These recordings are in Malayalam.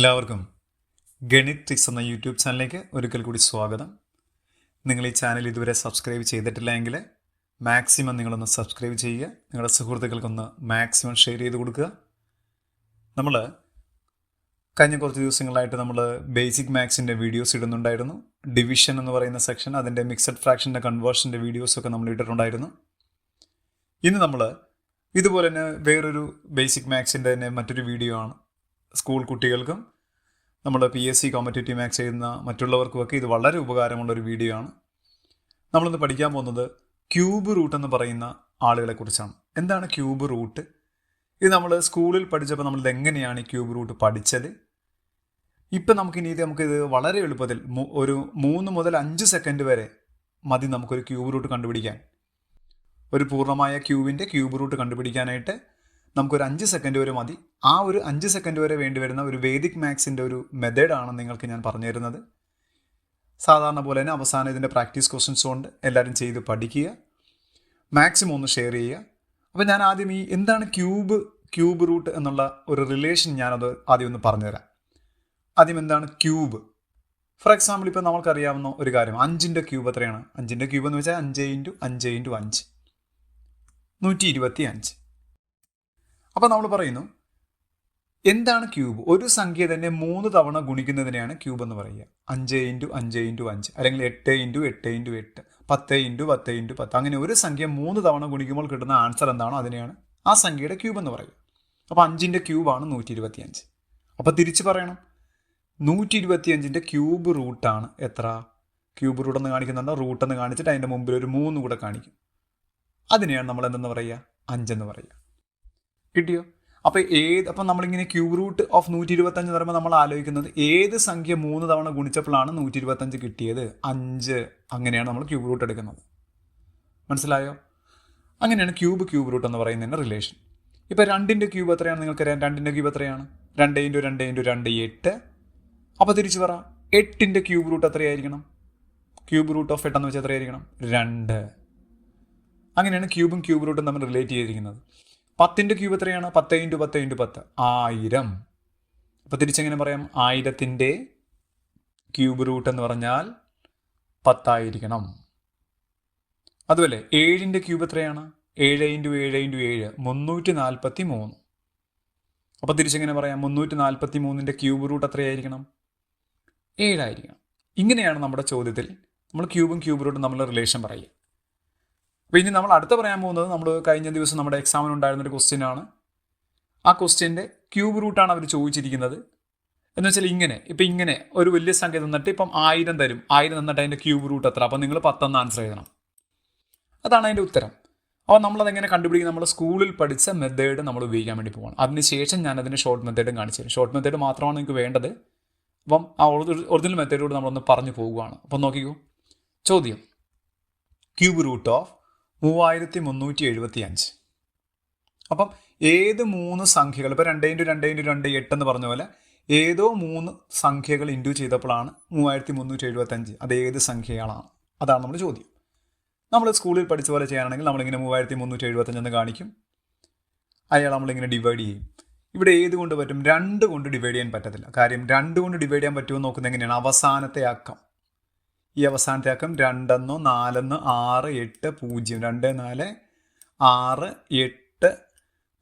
എല്ലാവർക്കും ഗണിത് ട്രിക്സ് എന്ന യൂട്യൂബ് ചാനലിലേക്ക് ഒരിക്കൽ കൂടി സ്വാഗതം. നിങ്ങൾ ഈ ചാനൽ ഇതുവരെ സബ്സ്ക്രൈബ് ചെയ്തിട്ടില്ല എങ്കിൽ മാക്സിമം നിങ്ങളൊന്ന് സബ്സ്ക്രൈബ് ചെയ്യുക. നിങ്ങളുടെ സുഹൃത്തുക്കൾക്കൊന്ന് മാക്സിമം ഷെയർ ചെയ്ത് കൊടുക്കുക. നമ്മൾ കഴിഞ്ഞ കുറച്ച് ദിവസങ്ങളായിട്ട് നമ്മൾ ബേസിക് മാത്സിൻ്റെ വീഡിയോസ് ഇടുന്നുണ്ടായിരുന്നു. ഡിവിഷൻ എന്ന് പറയുന്ന സെക്ഷൻ, അതിൻ്റെ മിക്സഡ് ഫ്രാക്ഷൻ്റെ കൺവേർഷൻ്റെ വീഡിയോസൊക്കെ നമ്മൾ ഇട്ടിട്ടുണ്ടായിരുന്നു. ഇന്ന് നമ്മൾ ഇതുപോലെ തന്നെ വേറൊരു ബേസിക് മാത്സിൻ്റെ തന്നെ മറ്റൊരു വീഡിയോ ആണ്. സ്കൂൾ കുട്ടികൾക്കും നമ്മൾ PSC കോമ്പറ്റേറ്റീവ് മാത്സ് ചെയ്യുന്ന മറ്റുള്ളവർക്കുമൊക്കെ ഇത് വളരെ ഉപകാരമുള്ളൊരു വീഡിയോ ആണ്. നമ്മളിന്ന് പഠിക്കാൻ പോകുന്നത് ക്യൂബ് റൂട്ട് എന്ന് പറയുന്ന ആളുകളെക്കുറിച്ചാണ്. എന്താണ് ക്യൂബ് റൂട്ട്? ഇത് നമ്മൾ സ്കൂളിൽ പഠിച്ചപ്പോൾ നമ്മളിത് എങ്ങനെയാണ് ഈ ക്യൂബ് റൂട്ട് പഠിച്ചത്? ഇപ്പം നമുക്കിത് വളരെ എളുപ്പത്തിൽ ഒരു 3 മുതൽ 5 സെക്കൻഡ് വരെ മതി നമുക്കൊരു ക്യൂബ് റൂട്ട് കണ്ടുപിടിക്കാൻ. ഒരു പൂർണ്ണമായ ക്യൂബിൻ്റെ ക്യൂബ് റൂട്ട് കണ്ടുപിടിക്കാനായിട്ട് നമുക്കൊരു 5 സെക്കൻഡ് വരെ മതി. ആ ഒരു 5 സെക്കൻഡ് വരെ വേണ്ടി വരുന്ന ഒരു വേദിക് മാത്സിൻ്റെ ഒരു മെത്തേഡാണ് നിങ്ങൾക്ക് ഞാൻ പറഞ്ഞു തരുന്നത്. സാധാരണ പോലെ തന്നെ അവസാനം ഇതിൻ്റെ പ്രാക്ടീസ് ക്വസ്റ്റ്യൻസ് കൊണ്ട് എല്ലാവരും ചെയ്ത് പഠിക്കുക, മാക്സിമം ഒന്ന് ഷെയർ ചെയ്യുക. അപ്പോൾ ഞാൻ ആദ്യം എന്താണ് ക്യൂബ് റൂട്ട് എന്നുള്ള ഒരു റിലേഷൻ ഞാനത് ആദ്യം ഒന്ന് പറഞ്ഞുതരാം. ആദ്യം എന്താണ് ക്യൂബ്? ഫോർ എക്സാമ്പിൾ ഇപ്പോൾ നമുക്കറിയാവുന്ന ഒരു കാര്യം, 5ൻ്റെ ക്യൂബ് എത്രയാണ്? 5ൻ്റെ ക്യൂബ് എന്ന് വെച്ചാൽ 5 × 5 × 5 125. അപ്പോൾ നമ്മൾ പറയുന്നു എന്താണ് ക്യൂബ്? ഒരു സംഖ്യ തന്നെ 3 തവണ ഗുണിക്കുന്നതിനെയാണ് ക്യൂബ് എന്ന് പറയുക. 5 × 5 × 5 അല്ലെങ്കിൽ 8 × 8 × 8 10 × 10 × 10 അങ്ങനെ ഒരു സംഖ്യ 3 തവണ ഗുണിക്കുമ്പോൾ കിട്ടുന്ന ആൻസർ എന്താണോ അതിനെയാണ് ആ സംഖ്യയുടെ ക്യൂബ് എന്ന് പറയുക. അപ്പോൾ 5ൻ്റെ ക്യൂബാണ് 125. അപ്പോൾ തിരിച്ച് പറയണം, 125ൻ്റെ ക്യൂബ് റൂട്ടാണ് എത്ര? ക്യൂബ് റൂട്ട് എന്ന് കാണിക്കുന്നുണ്ടോ? റൂട്ട് എന്ന് കാണിച്ചിട്ട് അതിൻ്റെ മുമ്പിൽ ഒരു 3 കൂടെ കാണിക്കും. അതിനെയാണ് നമ്മൾ എന്തെന്ന് പറയുക? 5 എന്ന് പറയുക. കിട്ടിയോ? അപ്പം നമ്മളിങ്ങനെ ക്യൂബ് റൂട്ട് ഓഫ് 125 എന്ന് പറയുമ്പോൾ നമ്മൾ ആലോചിക്കുന്നത് ഏത് സംഖ്യ 3 തവണ ഗുണിച്ചപ്പോഴാണ് 125 കിട്ടിയത്? 5. അങ്ങനെയാണ് നമ്മൾ ക്യൂബ് റൂട്ട് എടുക്കുന്നത്. മനസ്സിലായോ? അങ്ങനെയാണ് ക്യൂബ് റൂട്ട് എന്ന് പറയുന്നതിൻ്റെ റിലേഷൻ. ഇപ്പോൾ 2ൻ്റെ ക്യൂബ് എത്രയാണ്? നിങ്ങൾക്കറിയാം 2ൻ്റെ ക്യൂബ് എത്രയാണ്? 2 × 2 × 2 8. അപ്പോൾ തിരിച്ച് പറ, 8ൻ്റെ ക്യൂബ് റൂട്ട് എത്രയായിരിക്കണം? ക്യൂബ് റൂട്ട് ഓഫ് 8 എന്ന് വെച്ചാൽ എത്രയായിരിക്കണം? 2. അങ്ങനെയാണ് ക്യൂബ് റൂട്ടും തമ്മിൽ റിലേറ്റ് ചെയ്തിരിക്കുന്നത്. 10ൻ്റെ ക്യൂബ് എത്രയാണ്? 10 × 10 × 10 1000. അപ്പോൾ തിരിച്ചെങ്ങനെ പറയാം? 1000ൻ്റെ ക്യൂബ് റൂട്ട് എന്ന് പറഞ്ഞാൽ 10 ആയിരിക്കണം. അതുപോലെ 7ൻ്റെ ക്യൂബ് എത്രയാണ്? 7 × 7 × 7 343. അപ്പോൾ തിരിച്ചെങ്ങനെ പറയാം? 343ൻ്റെ ക്യൂബ് റൂട്ട് എത്രയായിരിക്കണം? 7 ആയിരിക്കണം. ഇങ്ങനെയാണ് നമ്മുടെ ചോദ്യത്തിൽ നമ്മൾ ക്യൂബ് റൂട്ടും തമ്മിലുള്ള റിലേഷൻ പറയുക. അപ്പോൾ ഇനി നമ്മൾ അടുത്ത പറയാൻ പോകുന്നത്, നമ്മൾ കഴിഞ്ഞ ദിവസം നമ്മുടെ എക്സാമിന് ഉണ്ടായിരുന്നൊരു ക്വസ്റ്റ്യനാണ്. ആ ക്വസ്റ്റ്യൻ്റെ ക്യൂബ് റൂട്ടാണ് അവർ ചോദിച്ചിരിക്കുന്നത്. എന്ന് വെച്ചാൽ ഇങ്ങനെ ഒരു വലിയ സംഖ്യ തന്നിട്ട് ഇപ്പം 1000 തരും. 1000 തന്നിട്ട് അതിൻ്റെ ക്യൂബ് റൂട്ട് എത്ര? അപ്പോൾ നിങ്ങൾ 10 എന്ന് ആൻസർ ചെയ്യണം. അതാണ് അതിൻ്റെ ഉത്തരം. അപ്പോൾ നമ്മളതെങ്ങനെ കണ്ടുപിടിക്കും? നമ്മൾ സ്കൂളിൽ പഠിച്ച മെത്തേഡ് നമ്മൾ ഉപയോഗിക്കാൻ വേണ്ടി പോകണം. അതിനുശേഷം ഞാൻ അതിൻ്റെ ഷോർട്ട് മെത്തേഡും കാണിച്ചു തരും. ഷോർട്ട് മെത്തേഡ് മാത്രമാണ് നിങ്ങൾക്ക് വേണ്ടത്. അപ്പം ആ ഒറിജിനൽ മെത്തേഡോട് നമ്മളൊന്ന് പറഞ്ഞു പോവുകയാണ്. അപ്പം നോക്കിക്കോ, ചോദ്യം: ക്യൂബ് റൂട്ട് ഓഫ് 3375. അപ്പം ഏത് 3 സംഖ്യകൾ, ഇപ്പോൾ 2 × 2 × 2 8 എന്ന് പറഞ്ഞ പോലെ ഏതോ 3 സംഖ്യകൾ ഇൻഡ്യൂ ചെയ്തപ്പോഴാണ് 3375. അത് ഏത് സംഖ്യകളാണ്? അതാണ് നമ്മുടെ ചോദ്യം. നമ്മൾ സ്കൂളിൽ പഠിച്ച പോലെ ചെയ്യാനാണെങ്കിൽ നമ്മളിങ്ങനെ 3375 എന്ന് കാണിക്കും. അയാൾ നമ്മളിങ്ങനെ ഡിവൈഡ് ചെയ്യും. ഇവിടെ ഏത് കൊണ്ട് പറ്റും? 2 കൊണ്ട് ഡിവൈഡ് ചെയ്യാൻ പറ്റത്തില്ല. കാര്യം 2 കൊണ്ട് ഡിവൈഡ് ചെയ്യാൻ പറ്റുമെന്ന് നോക്കുന്നത് എങ്ങനെയാണ്? അവസാനത്തെ അക്കം. ഈ അവസാനത്തെ അക്കം 2 4 6 8 0 2 4 6 8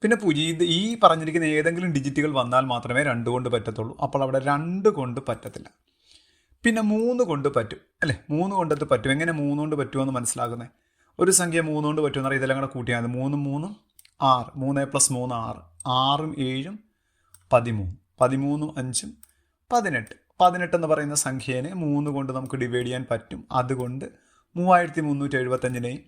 പിന്നെ 0. ഈ പറഞ്ഞിരിക്കുന്ന ഏതെങ്കിലും ഡിജിറ്റുകൾ വന്നാൽ മാത്രമേ 2 കൊണ്ട് പറ്റത്തുള്ളൂ. അപ്പോൾ അവിടെ 2 കൊണ്ട് പറ്റത്തില്ല. പിന്നെ 3 കൊണ്ട് പറ്റും അല്ലേ? 3 കൊണ്ടത് പറ്റും. എങ്ങനെ 3 കൊണ്ട് പറ്റുമെന്ന് മനസ്സിലാക്കുന്നത്? ഒരു സംഖ്യ 3 കൊണ്ട് പറ്റുമെന്ന് അറിയാം. ഇതെല്ലാം കൂടെ കൂട്ടിയാൽ 3 3 6 3 + 3 6 6 7 13 13 5 18 18 എന്ന് പറയുന്ന സംഖ്യേനെ 3 കൊണ്ട് നമുക്ക് ഡിവൈഡ് ചെയ്യാൻ പറ്റും. അതുകൊണ്ട് 3375നെയും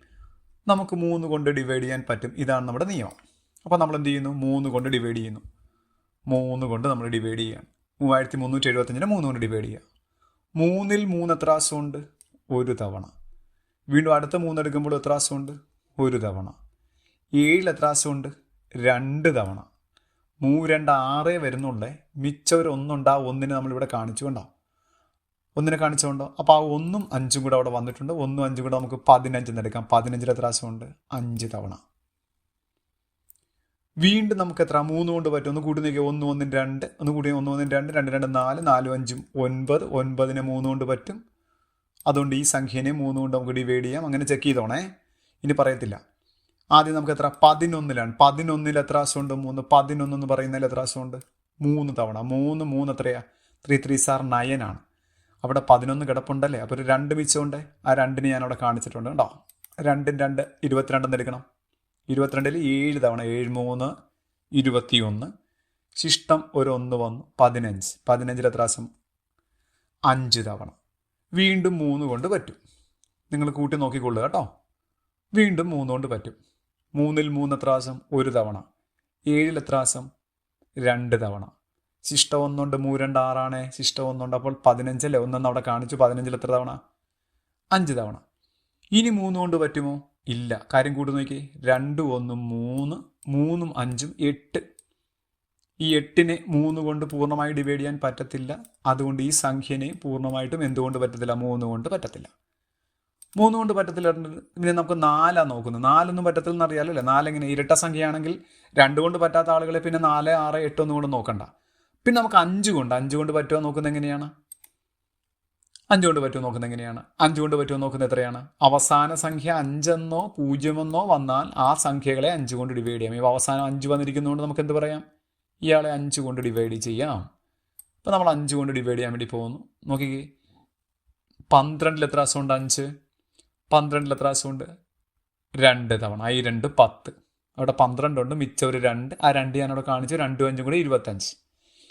നമുക്ക് 3 കൊണ്ട് ഡിവൈഡ് ചെയ്യാൻ പറ്റും. ഇതാണ് നമ്മുടെ നിയമം. അപ്പോൾ നമ്മൾ എന്ത് ചെയ്യുന്നു? 3 കൊണ്ട് ഡിവൈഡ് ചെയ്യുന്നു. 3 കൊണ്ട് നമ്മൾ ഡിവൈഡ് ചെയ്യുകയാണ്. 3375നെ 3 കൊണ്ട് ഡിവൈഡ് ചെയ്യുക. 3ൽ 3 എത്ര പ്രാവശ്യമുണ്ട്? 1 തവണ. വീണ്ടും അടുത്ത 3 എടുക്കുമ്പോൾ എത്ര പ്രാവശ്യമുണ്ട്? 1 തവണ. 7 എത്ര പ്രാവശ്യമുണ്ട്? 2 തവണ. 3 2 6 വരുന്നുള്ളേ. മിച്ചം ഒരു 1 ഉണ്ട്. ആ 1നെ നമ്മളിവിടെ കാണിച്ചുകൊണ്ടോ? 1നെ കാണിച്ചുകൊണ്ടോ? അപ്പോൾ ആ 1ഉം 5ഉം കൂടെ അവിടെ വന്നിട്ടുണ്ട്. 1ഉം 5ഉം കൂടെ നമുക്ക് 15 എന്ന് എടുക്കാം. 15ൽ എത്ര പ്രാവശ്യമുണ്ട്? 5 തവണ. വീണ്ടും നമുക്ക് എത്ര 3 കൊണ്ട് പറ്റും? ഒന്ന് കൂട്ടി നോക്കിയാൽ 1 1 2, ഒന്ന് കൂടി 1 1 2, 2 2 4, 4 5 9, 9നെ 3 കൊണ്ട് പറ്റും. അതുകൊണ്ട് ഈ സംഖ്യനെ 3 കൊണ്ട് നമുക്ക് ഡിവൈഡ് ചെയ്യാം. അങ്ങനെ ചെക്ക് ചെയ്തോണേ, ഇനി പറയത്തില്ല. ആദ്യം നമുക്ക് എത്ര? 11ലാണ്. 11ൽ എത്ര പ്രാവശ്യമുണ്ട്? 3. 11 എന്ന് പറയുന്നതിൽ എത്ര പ്രാവശ്യമുണ്ട്? 3 തവണ. 3 3 എത്രയാ? 3 3 സാർ 9 ആണ്. അവിടെ 11 കിടപ്പുണ്ടല്ലേ, അപ്പോൾ ഒരു 2 മിച്ചമുണ്ട്. ആ 2ന് ഞാൻ അവിടെ കാണിച്ചിട്ടുണ്ട് കേട്ടോ. 2 2 22 എന്ന് എടുക്കണം. 22ൽ 7 തവണ 7 3 21. ശിഷ്ടം ഒരു 1 വന്നു. 15. 15ൽ എത്ര പ്രാവശ്യം? 5 തവണ. വീണ്ടും 3 കൊണ്ട് പറ്റും. നിങ്ങൾ കൂട്ടി നോക്കിക്കൊള്ളുക കേട്ടോ. വീണ്ടും 3 കൊണ്ട് പറ്റും. 3ൽ 3 എത്ര പ്രാവശ്യം? 1 തവണ. 7ൽ എത്ര പ്രാവശ്യം? 2 തവണ. ശിഷ്ടം 1 ഉണ്ട്. 3 2 6 ആണ്. ശിഷ്ടം 1 ഉണ്ട്. അപ്പോൾ 15 അല്ലേ? 1 അവിടെ കാണിച്ചു. 15ൽ എത്ര തവണ? 5 തവണ. ഇനി 3 കൊണ്ട് പറ്റുമോ? ഇല്ല. കാര്യം കൂട്ടി നോക്കി. 2 1 3, 3 5 8. ഈ 8നെ 3 കൊണ്ട് പൂർണ്ണമായി ഡിവൈഡ് ചെയ്യാൻ പറ്റത്തില്ല. അതുകൊണ്ട് ഈ സംഖ്യനെ പൂർണ്ണമായിട്ടും എന്തുകൊണ്ട് പറ്റത്തില്ല? 3 കൊണ്ട് പറ്റത്തില്ല. 3 കൊണ്ട് പറ്റത്തില്ല. പിന്നെ നമുക്ക് 4 നോക്കുന്നത്. 4 പറ്റത്തില്ലെന്ന് അറിയാലോ. 4 എങ്ങനെ? ഇരട്ട സംഖ്യയാണെങ്കിൽ 2 കൊണ്ട് പറ്റാത്ത ആളുകളെ പിന്നെ 4 6 8 ഒന്നും കൊണ്ട് നോക്കണ്ട. പിന്നെ നമുക്ക് 5 കൊണ്ട് പറ്റുമോ നോക്കുന്നത് എങ്ങനെയാണ്? 5 കൊണ്ട് പറ്റുമോ നോക്കുന്നത് എങ്ങനെയാണ്? 5 കൊണ്ട് പറ്റുമോ നോക്കുന്നത് എത്രയാണ്? അവസാന സംഖ്യ 5 എന്നോ 0 എന്നോ വന്നാൽ ആ സംഖ്യകളെ 5 കൊണ്ട് ഡിവൈഡ് ചെയ്യാം. ഈ അവസാനം 5 വന്നിരിക്കുന്നതുകൊണ്ട് നമുക്ക് എന്ത് പറയാം? ഇയാളെ 5 കൊണ്ട് ഡിവൈഡ് ചെയ്യാം. അപ്പോൾ നമ്മൾ 5 കൊണ്ട് ഡിവൈഡ് ചെയ്യാൻ വേണ്ടി പോകുന്നു. നോക്കിക്കേ, 12ൽ എത്ര പ്രാവശ്യമുണ്ട്? 5. 12ൽ എത്ര പ്രാവശ്യമുണ്ട്? 2 തവണ. ഈ 2 10. അവിടെ 12 ഉണ്ട്. മിച്ചം ഒരു 2. ആ 2 ഞാനവിടെ കാണിച്ചു. 2 5 കൂടി 25.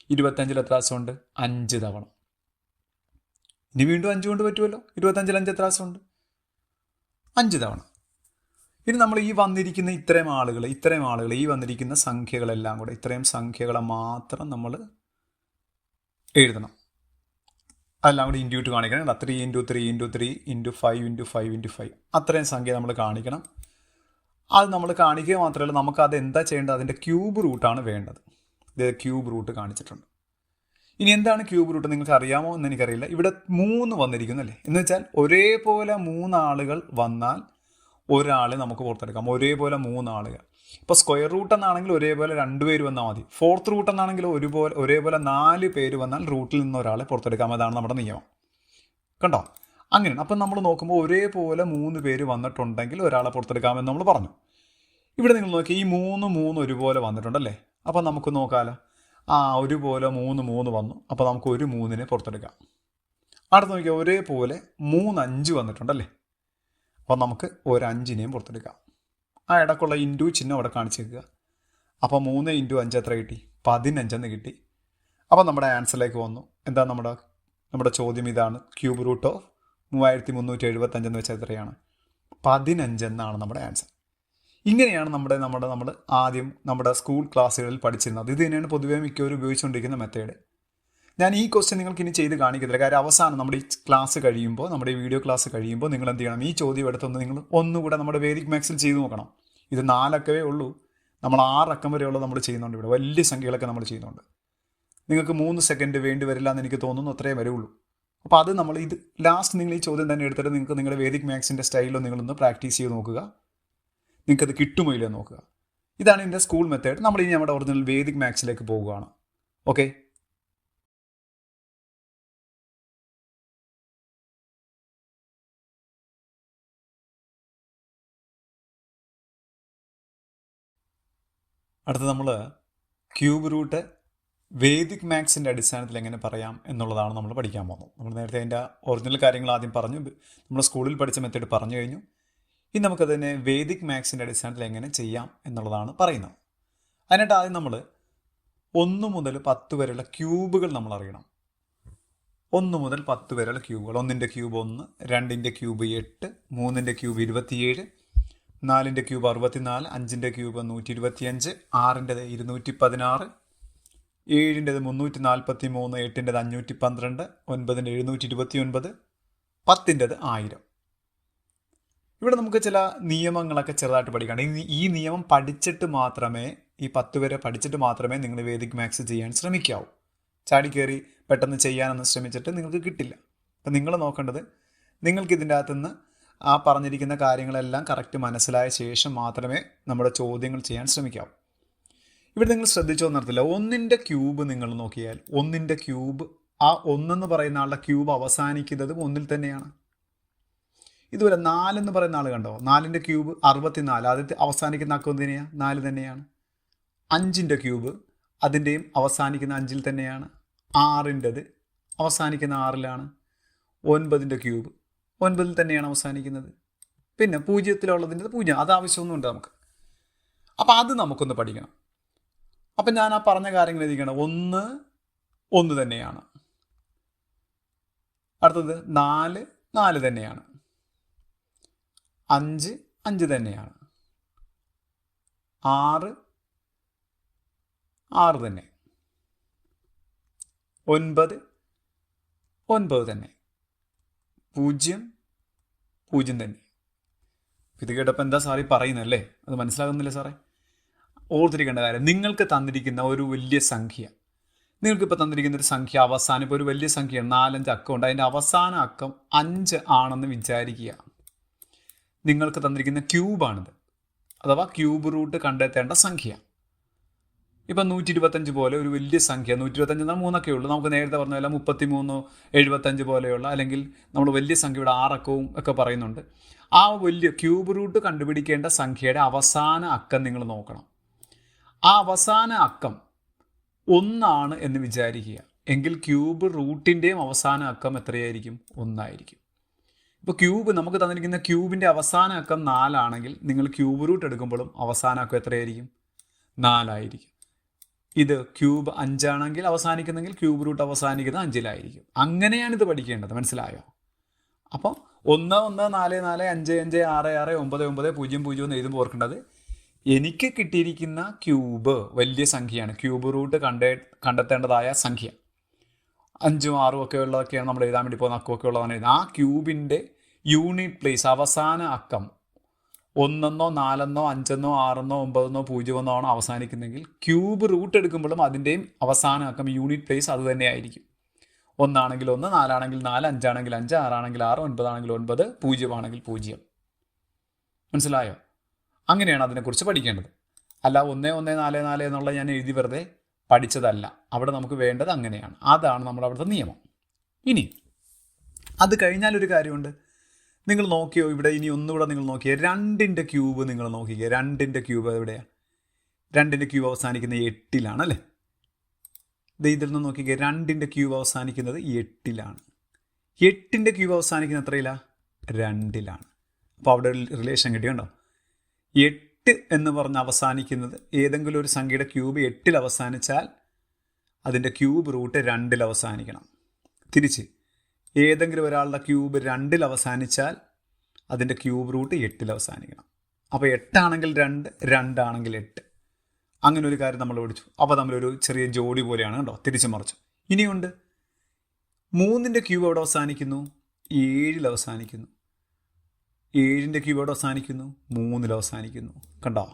25ൽ എത്ര പ്രാവശ്യമുണ്ട്? 5 തവണ. ഇനി വീണ്ടും 5 കൊണ്ട് പറ്റുമല്ലോ. 25ൽ 5 എത്ര പ്രാവശ്യമുണ്ട്? 5 തവണ. ഇനി നമ്മൾ ഈ വന്നിരിക്കുന്ന ഇത്രയും ആളുകൾ ഈ വന്നിരിക്കുന്ന സംഖ്യകളെല്ലാം കൂടെ, ഇത്രയും സംഖ്യകളെ മാത്രം നമ്മൾ എഴുതണം. അതെല്ലാം കൂടി ഇൻഡ്യൂട്ട് കാണിക്കണം. 3 × 3 × 3 × 5 × 5 × 5 അത്രയും സംഖ്യ നമ്മൾ കാണിക്കണം. അത് നമ്മൾ കാണിക്കുക മാത്രമല്ല, നമുക്ക് അത് എന്താ ചെയ്യേണ്ടത്? അതിൻ്റെ ക്യൂബ് റൂട്ടാണ് വേണ്ടത്. ഇത് ക്യൂബ് റൂട്ട് കാണിച്ചിട്ടുണ്ട്. ഇനി എന്താണ് ക്യൂബ് റൂട്ട് നിങ്ങൾക്ക് അറിയാമോ എന്ന് എനിക്കറിയില്ല. ഇവിടെ 3 വന്നിരിക്കുന്നു അല്ലേ? എന്ന് വെച്ചാൽ ഒരേപോലെ 3 ആളുകൾ വന്നാൽ ഒരാളെ നമുക്ക് പുറത്തെടുക്കാം. ഒരേപോലെ 3 ആളുകൾ. ഇപ്പോൾ സ്ക്വയർ റൂട്ട് എന്നാണെങ്കിൽ ഒരേപോലെ 2 പേര് വന്നാൽ മതി. ഫോർത്ത് റൂട്ട് എന്നാണെങ്കിൽ ഒരേപോലെ 4 പേര് വന്നാൽ റൂട്ടിൽ നിന്ന് ഒരാളെ പുറത്തെടുക്കാം. അതാണ് നമ്മുടെ നിയമം. കണ്ടോ? അങ്ങനെയാണ്. അപ്പം നമ്മൾ നോക്കുമ്പോൾ ഒരേപോലെ 3 പേര് വന്നിട്ടുണ്ടെങ്കിൽ ഒരാളെ പുറത്തെടുക്കാമെന്ന് നമ്മൾ പറഞ്ഞു. ഇവിടെ നിങ്ങൾ നോക്കി, ഈ 3 ഒരുപോലെ വന്നിട്ടുണ്ടല്ലേ? അപ്പം നമുക്ക് നോക്കാമല്ലോ. ഒരുപോലെ 3 വന്നു. അപ്പോൾ നമുക്ക് ഒരു 3നെ പുറത്തെടുക്കാം. അടുത്ത് നോക്കിയാൽ ഒരേപോലെ 3 5 വന്നിട്ടുണ്ടല്ലേ? അപ്പോൾ നമുക്ക് ഒരു 5നെയും പുറത്തെടുക്കാം. ആ ഇടയ്ക്കുള്ള ഇൻറ്റു ചിഹ്നം അവിടെ കാണിച്ചേക്കുക. അപ്പോൾ 3 × 5 എത്ര കിട്ടി? 15 കിട്ടി. അപ്പോൾ നമ്മുടെ ആൻസറിലേക്ക് വന്നു. എന്താ നമ്മുടെ ചോദ്യം ഇതാണ്. ക്യൂബ് റൂട്ട് ഓഫ് 3375 എന്ന് വെച്ചാൽ എത്രയാണ്? 15 എന്നാണ് നമ്മുടെ ആൻസർ. ഇങ്ങനെയാണ് നമ്മൾ ആദ്യം നമ്മുടെ സ്കൂൾ ക്ലാസ്സുകളിൽ പഠിച്ചിരുന്നത്. ഇത് തന്നെയാണ് പൊതുവേ മിക്കവരും ഉപയോഗിച്ചുകൊണ്ടിരിക്കുന്ന മെത്തേഡ്. ഞാൻ ഈ ക്വസ്റ്റ്യൻ നിങ്ങൾക്ക് ഇനി ചെയ്ത് കാണിക്കത്തില്ല. കാര്യം അവസാനം നമ്മുടെ ഈ ക്ലാസ് കഴിയുമ്പോൾ, നമ്മുടെ ഈ വീഡിയോ ക്ലാസ് കഴിയുമ്പോൾ നിങ്ങൾ എന്ത് ചെയ്യണം? ഈ ചോദ്യം എടുത്തൊന്ന് നിങ്ങൾ ഒന്നുകൂടെ നമ്മുടെ വേദിക് മാത്സിൽ ചെയ്ത് നോക്കണം. ഇത് 4 അക്കമേ ഉള്ളൂ. നമ്മൾ 6 അക്കം വരെയുള്ളത് നമ്മൾ ചെയ്യുന്നുണ്ട്. ഇവിടെ വലിയ സംഖ്യകളൊക്കെ നമ്മൾ ചെയ്യുന്നുണ്ട്. നിങ്ങൾക്ക് 3 സെക്കൻഡ് വേണ്ടി വരില്ല എന്ന് എനിക്ക് തോന്നുന്നു. അത്രേ വരുള്ളൂ. അപ്പോൾ അത് നമ്മൾ ഇത് ലാസ്റ്റ് നിങ്ങൾ ഈ ചോദ്യം തന്നെ എടുത്തിട്ട് നിങ്ങൾക്ക് നിങ്ങളുടെ വേദിക് മാത്സിൻ്റെ സ്റ്റൈലിൽ നിങ്ങളൊന്ന് പ്രാക്ടീസ് ചെയ്ത് നോക്കുക. നിങ്ങൾക്കത് കിട്ടുമോ ഇല്ല നോക്കുക. ഇതാണ് എൻ്റെ സ്കൂൾ മെത്തേഡ്. നമ്മൾ ഇനി നമ്മുടെ ഒറിജിനൽ വേദിക് മാത്സിലേക്ക് പോവുകയാണ്. ഓക്കെ. അടുത്ത് നമ്മൾ ക്യൂബ് റൂട്ട് വേദിക് മാത്സിൻ്റെ അടിസ്ഥാനത്തിൽ എങ്ങനെ പറയാം എന്നുള്ളതാണ് നമ്മൾ പഠിക്കാൻ പോകുന്നത്. നമ്മൾ നേരത്തെ അതിൻ്റെ ഒറിജിനൽ കാര്യങ്ങൾ ആദ്യം പറഞ്ഞു. നമ്മൾ സ്കൂളിൽ പഠിച്ച മെത്തേഡ് പറഞ്ഞു കഴിഞ്ഞു. ഇനി നമുക്കതിനെ വേദിക് മാത്സിൻ്റെ അടിസ്ഥാനത്തിൽ എങ്ങനെ ചെയ്യാം എന്നുള്ളതാണ് പറയുന്നത്. അതിനായിട്ട് ആദ്യം നമ്മൾ 1 മുതൽ 10 വരെയുള്ള ക്യൂബുകൾ നമ്മൾ അറിയണം. 1 മുതൽ 10 വരെയുള്ള ക്യൂബുകൾ. 1ൻ്റെ ക്യൂബ് 1, 2ൻ്റെ ക്യൂബ് 8, 3ൻ്റെ ക്യൂബ് 27, 4ൻ്റെ ക്യൂബ് 64, 5ൻ്റെ ക്യൂബ് 125, 6ൻ്റെത് 216, 7ൻ്റെത് 343, 8ൻ്റെത് 512, 9ൻ്റെ 729, 10ൻ്റെത് 1000. ഇവിടെ നമുക്ക് ചില നിയമങ്ങളൊക്കെ ചെറുതായിട്ട് പഠിക്കണം. ഈ നിയമം പഠിച്ചിട്ട് മാത്രമേ, ഈ 10 വരെ പഠിച്ചിട്ട് മാത്രമേ നിങ്ങൾ വേദിക് മാത്സ് ചെയ്യാൻ ശ്രമിക്കാവൂ. ചാടിക്കയറി പെട്ടെന്ന് ചെയ്യാനൊന്നും ശ്രമിച്ചിട്ട് നിങ്ങൾക്ക് കിട്ടില്ല. അപ്പം നിങ്ങൾ നോക്കേണ്ടത്, നിങ്ങൾക്ക് ഇതിൻ്റെ അകത്തുനിന്ന് ആ പറഞ്ഞിരിക്കുന്ന കാര്യങ്ങളെല്ലാം കറക്റ്റ് മനസ്സിലായ ശേഷം മാത്രമേ നമ്മുടെ ചോദ്യങ്ങൾ ചെയ്യാൻ ശ്രമിക്കാവൂ. ഇവിടെ നിങ്ങൾ ശ്രദ്ധിച്ചോ എന്നറിയത്തില്ല, ഒന്നിൻ്റെ ക്യൂബ് നിങ്ങൾ നോക്കിയാൽ ഒന്നിൻ്റെ ക്യൂബ്, ആ ഒന്നെന്ന് പറയുന്ന ആളുടെ ക്യൂബ് അവസാനിക്കുന്നതും ഒന്നിൽ തന്നെയാണ്. ഇതുപോലെ 4 എന്ന് പറയുന്ന ആൾ കണ്ടോ, 4ൻ്റെ ക്യൂബ് 64, ആദ്യത്തെ അവസാനിക്കുന്ന അക്കം തന്നെയാണ് 4 തന്നെയാണ്. 5ൻ്റെ ക്യൂബ് അതിൻ്റെയും അവസാനിക്കുന്ന 5ൽ തന്നെയാണ്. 6ൻ്റെത് അവസാനിക്കുന്ന 6ലാണ്. 9ൻ്റെ ക്യൂബ് 9ൽ തന്നെയാണ് അവസാനിക്കുന്നത്. പിന്നെ 0-ലുള്ളതിൻ്റെ 0, അത് ആവശ്യമൊന്നുമുണ്ട് നമുക്ക്. അപ്പം അത് നമുക്കൊന്ന് പഠിക്കണം. അപ്പം ഞാൻ ആ പറഞ്ഞ കാര്യങ്ങൾ എഴുതിക്കണം. 1 1 തന്നെയാണ്. അടുത്തത് 4 4 തന്നെയാണ്. 5 5 തന്നെയാണ്. 6 6 തന്നെ. 9 9 തന്നെ. 0 0 തന്നെ. ഇത് കേട്ടപ്പോൾ എന്താ സാറേ പറയുന്നല്ലേ, അത് മനസ്സിലാകുന്നില്ല സാറേ? ഓർത്തിരിക്കേണ്ട കാര്യം, നിങ്ങൾക്ക് തന്നിരിക്കുന്ന ഒരു വലിയ സംഖ്യ, നിങ്ങൾക്കിപ്പോൾ തന്നിരിക്കുന്ന ഒരു സംഖ്യ അവസാനം ഇപ്പോൾ ഒരു വലിയ സംഖ്യ 4-5 അക്കം ഉണ്ട്, അതിൻ്റെ അവസാന അക്കം 5 ആണെന്ന് വിചാരിക്കുക. നിങ്ങൾക്ക് തന്നിരിക്കുന്ന ക്യൂബാണിത്, അഥവാ ക്യൂബ് റൂട്ട് കണ്ടെത്തേണ്ട സംഖ്യ. ഇപ്പം 125 പോലെ ഒരു വലിയ സംഖ്യ, 125 എന്നാൽ 3 ഉള്ളൂ. നമുക്ക് നേരത്തെ പറഞ്ഞ പോലെ 33 75 പോലെയുള്ള, അല്ലെങ്കിൽ നമ്മൾ വലിയ സംഖ്യയുടെ 6 അക്കവും ഒക്കെ പറയുന്നുണ്ട്. ആ വലിയ ക്യൂബ് റൂട്ട് കണ്ടുപിടിക്കേണ്ട സംഖ്യയുടെ അവസാന അക്കം നിങ്ങൾ നോക്കണം. ആ അവസാന അക്കം 1 എന്ന് വിചാരിക്കുക. എങ്കിൽ ക്യൂബ് റൂട്ടിൻ്റെയും അവസാന അക്കം എത്രയായിരിക്കും? 1. ഇപ്പോൾ ക്യൂബ് നമുക്ക് തന്നിരിക്കുന്ന ക്യൂബിൻ്റെ അവസാന അക്കം 4 ആണെങ്കിൽ നിങ്ങൾ ക്യൂബ് റൂട്ട് എടുക്കുമ്പോഴും അവസാന അക്കം എത്രയായിരിക്കും? 4. ഇത് ക്യൂബ് 5 ആണെങ്കിൽ അവസാനിക്കുന്നെങ്കിൽ ക്യൂബ് റൂട്ട് അവസാനിക്കുന്നത് 5-ലായിരിക്കും. അങ്ങനെയാണ് ഇത് പഠിക്കേണ്ടത്, മനസ്സിലായോ? അപ്പം 1 1 4 4 5 5 6 6 9 9 0 0 എന്ന് എഴുതുമ്പോൾ ഓർക്കേണ്ടത്, എനിക്ക് കിട്ടിയിരിക്കുന്ന ക്യൂബ് വലിയ സംഖ്യയാണ്, ക്യൂബ് റൂട്ട് കണ്ടെത്തേണ്ടതായ സംഖ്യ 5ഉം 6ഉം ഒക്കെ ഉള്ളതൊക്കെയാണ് നമ്മൾ എഴുതാൻ വേണ്ടി പോകുന്ന അക്കമൊക്കെ ഉള്ളതാണ് എഴുതുന്നത്. ആ ക്യൂബിൻ്റെ യൂണിറ്റ് പ്ലേസ് അവസാന അക്കം 1 4 5 6 9 0 ആണ് അവസാനിക്കുന്നെങ്കിൽ ക്യൂബ് റൂട്ട് എടുക്കുമ്പോഴും അതിൻ്റെയും അവസാന അക്കം യൂണിറ്റ് പ്ലേസ് അത് തന്നെയായിരിക്കും. 1 ആണെങ്കിൽ 1, 4 ആണെങ്കിൽ 4, 5 ആണെങ്കിൽ 5, 6 ആണെങ്കിൽ 6, 9 ആണെങ്കിൽ 9, 0 ആണെങ്കിൽ 0. മനസ്സിലായോ? അങ്ങനെയാണ് അതിനെക്കുറിച്ച് പഠിക്കേണ്ടത്. അല്ല 1 1 4 4 എന്നുള്ള ഞാൻ എഴുതി വെറുതെ പഠിച്ചതല്ല. അവിടെ നമുക്ക് വേണ്ടത് അങ്ങനെയാണ്. അതാണ് നമ്മുടെ അവിടുത്തെ നിയമം. ഇനി അത് കഴിഞ്ഞാലൊരു കാര്യമുണ്ട്. നിങ്ങൾ നോക്കിയോ, ഇവിടെ ഇനി ഒന്നുകൂടെ നിങ്ങൾ നോക്കിയേ, 2ൻ്റെ ക്യൂബ് നിങ്ങൾ നോക്കിക്കേ. 2ൻ്റെ ക്യൂബ് എവിടെയാണ്? 2ൻ്റെ ക്യൂബ് അവസാനിക്കുന്നത് 8-ലാണ് അല്ലേ? ഇതിൽ നിന്ന് നോക്കിക്കേ, 2ൻ്റെ ക്യൂബ് അവസാനിക്കുന്നത് 8-ലാണ്. 8ൻ്റെ ക്യൂബ് അവസാനിക്കുന്നത് എത്രയിലാണ്? 2-ലാണ്. അപ്പോൾ അവിടെ ഒരു റിലേഷൻ കിട്ടിയുണ്ടോ? 8 എന്ന് പറഞ്ഞ് അവസാനിക്കുന്നത് ഏതെങ്കിലും ഒരു സംഖ്യയുടെ ക്യൂബ് 8-ൽ അവസാനിച്ചാൽ അതിൻ്റെ ക്യൂബ് റൂട്ട് 2-ൽ അവസാനിക്കണം. തിരിച്ച് ഏതെങ്കിലും ഒരാളുടെ ക്യൂബ് 2-ൽ അവസാനിച്ചാൽ അതിൻ്റെ ക്യൂബ് റൂട്ട് 8-ൽ അവസാനിക്കണം. അപ്പോൾ 8 ആണെങ്കിൽ 2, 2 ആണെങ്കിൽ 8. അങ്ങനെ ഒരു കാര്യം നമ്മൾ പഠിച്ചു. അപ്പോൾ നമ്മളൊരു ചെറിയ ജോഡി പോലെയാണ് കേട്ടോ, തിരിച്ചു മറിച്ചു. ഇനിയുണ്ട് 3ൻ്റെ ക്യൂബ് എവിടെ അവസാനിക്കുന്നു? 7-ൽ അവസാനിക്കുന്നു. 7ൻ്റെ ക്യൂബ് എവിടെ അവസാനിക്കുന്നു? 3-ൽ അവസാനിക്കുന്നു. കണ്ടോ?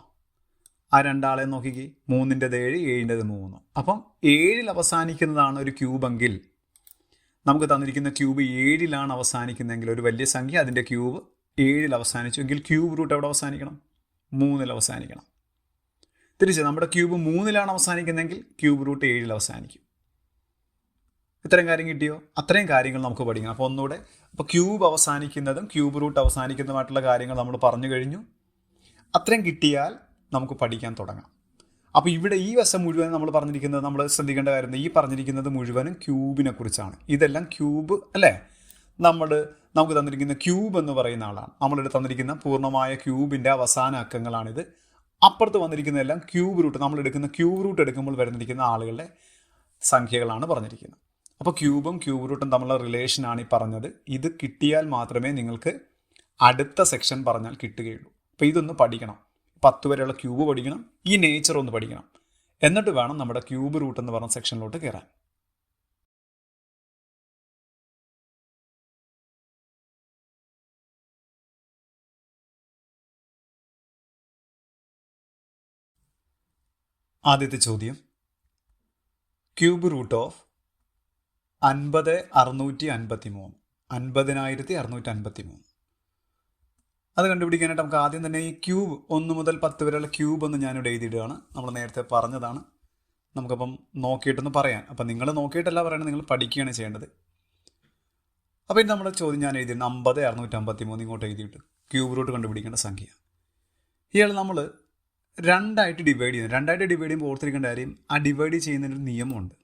ആ രണ്ടാളെ നോക്കിക്കേ, 3ൻ്റെത് 7, 7ൻ്റെത് 3. അപ്പം 7-ൽ അവസാനിക്കുന്നതാണ് ഒരു ക്യൂബെങ്കിൽ, നമുക്ക് തന്നിരിക്കുന്ന ക്യൂബ് 7-ലാണ് അവസാനിക്കുന്നതെങ്കിൽ ഒരു വലിയ സംഖ്യ അതിൻ്റെ ക്യൂബ് 7-ൽ അവസാനിച്ചു എങ്കിൽ ക്യൂബ് റൂട്ട് എവിടെ അവസാനിക്കണം? 3-ൽ അവസാനിക്കണം. തിരിച്ച് നമ്മുടെ ക്യൂബ് 3-ലാണ് അവസാനിക്കുന്നതെങ്കിൽ ക്യൂബ് റൂട്ട് 7-ൽ അവസാനിക്കും. ഇത്രയും കാര്യം കിട്ടിയോ? അത്രയും കാര്യങ്ങൾ നമുക്ക് പഠിക്കണം. അപ്പോൾ ഒന്നുകൂടെ, അപ്പോൾ ക്യൂബ് അവസാനിക്കുന്നതും ക്യൂബ് റൂട്ട് അവസാനിക്കുന്നതുമായിട്ടുള്ള കാര്യങ്ങൾ നമ്മൾ പറഞ്ഞു കഴിഞ്ഞു. അത്രയും കിട്ടിയാൽ നമുക്ക് പഠിക്കാൻ തുടങ്ങാം. അപ്പോൾ ഇവിടെ ഈ വശം മുഴുവൻ നമ്മൾ പറഞ്ഞിരിക്കുന്നത്, നമ്മൾ ശ്രദ്ധിക്കേണ്ട കാര്യം, ഈ പറഞ്ഞിരിക്കുന്നത് മുഴുവനും ക്യൂബിനെ കുറിച്ചാണ്. ഇതെല്ലാം ക്യൂബ് അല്ലേ? നമുക്ക് തന്നിരിക്കുന്ന ക്യൂബ് എന്ന് പറയുന്ന ആളാണ്. നമ്മളിവിടെ തന്നിരിക്കുന്ന പൂർണ്ണമായ ക്യൂബിൻ്റെ അവസാന അക്കങ്ങളാണിത്. അപ്പുറത്ത് വന്നിരിക്കുന്നതെല്ലാം ക്യൂബ് റൂട്ട്, നമ്മളെടുക്കുന്ന ക്യൂബ് റൂട്ട് എടുക്കുമ്പോൾ വരുന്നിരിക്കുന്ന ആളുകളുടെ സംഖ്യകളാണ് പറഞ്ഞിരിക്കുന്നത്. അപ്പോൾ ക്യൂബും ക്യൂബ് റൂട്ടും തമ്മിലുള്ള റിലേഷനാണ് ഈ പറഞ്ഞത്. ഇത് കിട്ടിയാൽ മാത്രമേ നിങ്ങൾക്ക് അടുത്ത സെക്ഷൻ പറഞ്ഞാൽ കിട്ടുകയുള്ളൂ. അപ്പോൾ ഇതൊന്ന് പഠിക്കണം. 10 വരെയുള്ള ക്യൂബ് പഠിക്കണം, ഈ നേച്ചർ ഒന്ന് പഠിക്കണം. എന്നിട്ട് വേണം നമ്മുടെ ക്യൂബ് റൂട്ട് എന്ന് പറഞ്ഞ സെക്ഷനിലോട്ട് കയറാൻ. ആദ്യത്തെ ചോദ്യം, ക്യൂബ് റൂട്ട് ഓഫ് 50,653. 50,653. അത് കണ്ടുപിടിക്കാനായിട്ട് നമുക്ക് ആദ്യം തന്നെ ഈ ക്യൂബ് 1 മുതൽ 10 വരെയുള്ള ക്യൂബ് ഒന്ന് ഞാനിവിടെ എഴുതിയിടുകയാണ്. നമ്മൾ നേരത്തെ പറഞ്ഞതാണ്. നമുക്കപ്പം നോക്കിയിട്ടൊന്ന് പറയാൻ. അപ്പം നിങ്ങൾ നോക്കിയിട്ടല്ല പറയണത്, നിങ്ങൾ പഠിക്കുകയാണ് ചെയ്യേണ്ടത്. അപ്പോൾ ഇനി നമ്മുടെ ചോദ്യം ഞാൻ എഴുതിയിരുന്നു 50 653 ഇങ്ങോട്ട് എഴുതിയിട്ട് ക്യൂബ് റൂട്ട് കണ്ടുപിടിക്കേണ്ട സംഖ്യ. ഇയാൾ നമ്മൾ രണ്ടായിട്ട് ഡിവൈഡ് ചെയ്യുമ്പോൾ ഓർത്തിരിക്കേണ്ട കാര്യം, ആ ഡിവൈഡ് ചെയ്യുന്നതിനൊരു നിയമമുണ്ട്.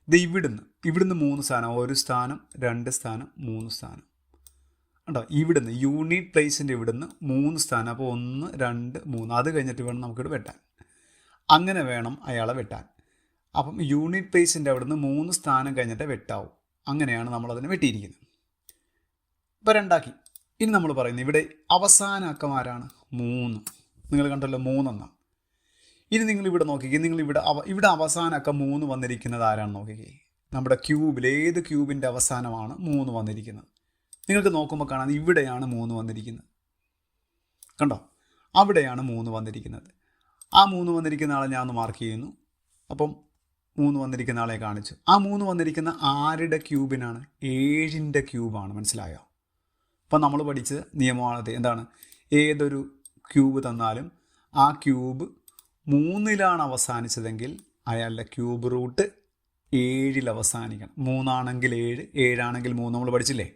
ഇത് ഇവിടുന്ന് 3 സ്ഥാനം, 1 സ്ഥാനം 2 സ്ഥാനം 3 സ്ഥാനം ഉണ്ടോ. ഇവിടുന്ന് യൂണിറ്റ് പ്ലേസിൻ്റെ ഇവിടുന്ന് 3 സ്ഥാനം. അപ്പോൾ 1 2 3 അത് കഴിഞ്ഞിട്ട് വേണം നമുക്കിവിടെ വെട്ടാൻ. അങ്ങനെ വേണം അയാളെ വെട്ടാൻ. അപ്പം യൂണിറ്റ് പ്ലേസിൻ്റെ അവിടുന്ന് 3 സ്ഥാനം കഴിഞ്ഞിട്ട് വെട്ടാവും. അങ്ങനെയാണ് നമ്മളതിനെ വെട്ടിയിരിക്കുന്നത്. ഇപ്പോൾ 2 ആക്കി. ഇനി നമ്മൾ പറയുന്നത് ഇവിടെ അവസാന അക്കം ആരാണ്? 3. നിങ്ങൾ കണ്ടല്ലോ 3 എന്നാണ്. ഇനി നിങ്ങൾ ഇവിടെ നോക്കിക്കേ, നിങ്ങൾ ഇവിടെ അവസാന അക്കം 3 വന്നിരിക്കുന്നത് ആരാണെന്ന് നോക്കിക്കേ. നമ്മുടെ ക്യൂബിൽ ഏത് ക്യൂബിൻ്റെ അവസാനമാണ് 3 വന്നിരിക്കുന്നത്? നിങ്ങൾക്ക് നോക്കുമ്പോൾ കാണാം ഇവിടെയാണ് 3 വന്നിരിക്കുന്നത്. കണ്ടോ, അവിടെയാണ് 3 വന്നിരിക്കുന്നത്. ആ 3 വന്നിരിക്കുന്ന ആളെ ഞാൻ ഒന്ന് മാർക്ക് ചെയ്യുന്നു. അപ്പം 3 വന്നിരിക്കുന്ന ആളെ കാണിച്ചു. ആ 3 വന്നിരിക്കുന്ന ആരുടെ ക്യൂബിനാണ്? 7ൻ്റെ ക്യൂബാണ്. മനസ്സിലായോ? അപ്പം നമ്മൾ പഠിച്ച നിയമമാണത്. എന്താണ്? ഏതൊരു ക്യൂബ് തന്നാലും ആ ക്യൂബ് 3ലാണ് അവസാനിച്ചതെങ്കിൽ അയാളുടെ ക്യൂബ് റൂട്ട് 7ൽ അവസാനിക്കണം. 3 ആണെങ്കിൽ 7, 7 ആണെങ്കിൽ 3. നമ്മൾ പഠിച്ചില്ലേ?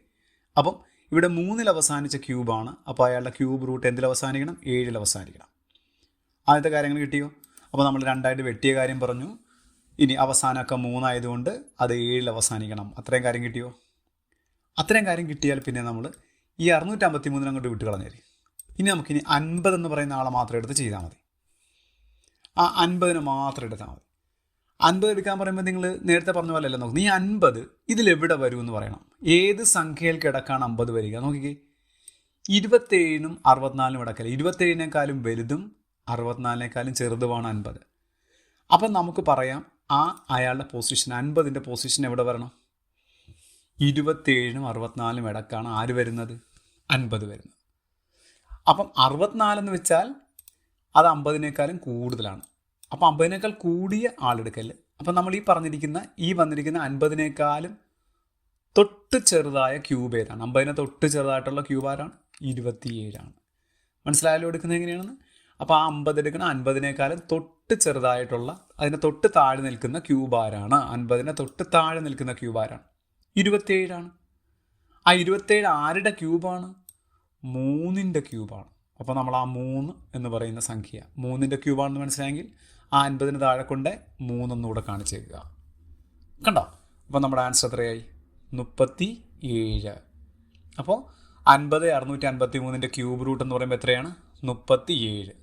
അപ്പം ഇവിടെ 3ൽ അവസാനിച്ച ക്യൂബാണ്. അപ്പോൾ അയാളുടെ ക്യൂബ് റൂട്ട് എന്തിൽ അവസാനിക്കണം? 7ൽ അവസാനിക്കണം. ആദ്യത്തെ കാര്യങ്ങൾ കിട്ടിയോ? അപ്പോൾ നമ്മൾ 2ആയിട്ട് വെട്ടിയ കാര്യം പറഞ്ഞു. ഇനി അവസാനമൊക്കെ 3 ആയതുകൊണ്ട് അത് 7ൽ അവസാനിക്കണം. അത്രയും കാര്യം കിട്ടിയോ? അത്രയും കാര്യം കിട്ടിയാൽ പിന്നെ നമ്മൾ ഈ 653 അങ്ങോട്ട് വിട്ട് കളഞ്ഞേര്. ഇനി നമുക്കിനി 50 എന്ന് പറയുന്ന ആളെ മാത്രം എടുത്ത് ചെയ്താൽ മതി. ആ 50 മാത്രം എടുത്താൽ മതി. 50 എടുക്കാൻ പറയുമ്പോൾ നിങ്ങൾ നേരത്തെ പറഞ്ഞ പോലെ അല്ല നോക്കും. ഈ 50 ഇതിലെവിടെ വരുമെന്ന് പറയണം. ഏത് സംഖ്യയിൽ കിടക്കാണ് 50 വരിക? നോക്കിക്കേ, 27നും 64നും ഇടക്കല്ല. 27നേക്കാളും വലുതും 64നേക്കാളും ചെറുതുമാണ് 50. അപ്പം നമുക്ക് പറയാം അയാളുടെ പൊസിഷൻ 50ൻ്റെ പൊസിഷൻ എവിടെ വരണം? 27നും 64നും ഇടക്കാണ് ആര് വരുന്നത്? 50 വരുന്നത്. അപ്പം 64 എന്ന് വെച്ചാൽ അത് 50നേക്കാളും കൂടുതലാണ്. അപ്പം 50നേക്കാൾ കൂടിയ ആളെടുക്കല്. അപ്പം നമ്മൾ വന്നിരിക്കുന്ന 50നേക്കാളും തൊട്ട് ചെറുതായ ക്യൂബ് ഏതാണ്? 50നെ തൊട്ട് ചെറുതായിട്ടുള്ള ക്യൂബ് ആരാണ്? 27ആണ്. മനസ്സിലായാലും എടുക്കുന്നത് എങ്ങനെയാണെന്ന്? അപ്പോൾ ആ 50 എടുക്കണം. 50നേക്കാളും തൊട്ട് ചെറുതായിട്ടുള്ള, അതിനെ തൊട്ട് താഴെ നിൽക്കുന്ന ക്യൂബ് ആരാണ്? 50നെ തൊട്ട് താഴെ നിൽക്കുന്ന ക്യൂബ് ആരാണ്? 27ആണ്. ആ 27 ആരുടെ ക്യൂബാണ്? 3ൻ്റെ ക്യൂബാണ്. അപ്പോൾ നമ്മൾ ആ 3 എന്ന് പറയുന്ന സംഖ്യ 3ൻ്റെ ക്യൂബാണെന്ന് മനസ്സിലായെങ്കിൽ ആ 50ന് താഴെ കൊണ്ട് 3 ഒന്നുകൂടെ കാണിച്ചേക്കുക. കണ്ടോ? അപ്പോൾ നമ്മുടെ ആൻസർ എത്രയായി? 37. അപ്പോൾ 50 653ൻ്റെ ക്യൂബ് റൂട്ട് എന്ന് പറയുമ്പോൾ എത്രയാണ്? 37.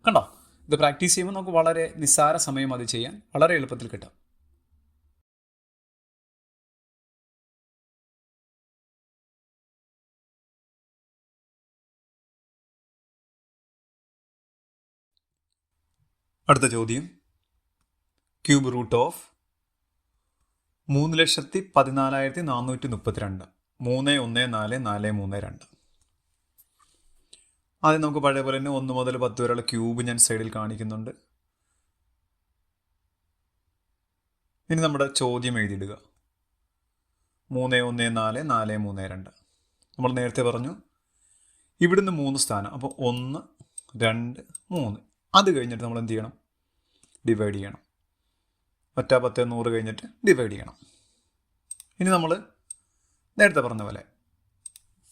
കണ്ടോ? ഇത് പ്രാക്ടീസ് ചെയ്യുമ്പോൾ നമുക്ക് വളരെ നിസ്സാര സമയം അത് ചെയ്യാൻ വളരെ എളുപ്പത്തിൽ കിട്ടും. അടുത്ത ചോദ്യം, ക്യൂബ് റൂട്ട് ഓഫ് 3,14,432 3,1,4,4,3,2. ആദ്യം നമുക്ക് പഴയ പോലെ തന്നെ 1 മുതൽ 10 വരെയുള്ള ക്യൂബ് ഞാൻ സൈഡിൽ കാണിക്കുന്നുണ്ട്. ഇനി നമ്മുടെ ചോദ്യം എഴുതിയിടുക. 3,1,4,4,3,2. നമ്മൾ നേരത്തെ പറഞ്ഞു ഇവിടുന്ന് 3 സ്ഥാനം. അപ്പോൾ 1 2 3. അത് കഴിഞ്ഞിട്ട് നമ്മൾ എന്ത് ചെയ്യണം? ഡിവൈഡ് ചെയ്യണം. 10 10 100 കഴിഞ്ഞിട്ട് ഡിവൈഡ് ചെയ്യണം. ഇനി നമ്മൾ നേരത്തെ പറഞ്ഞ പോലെ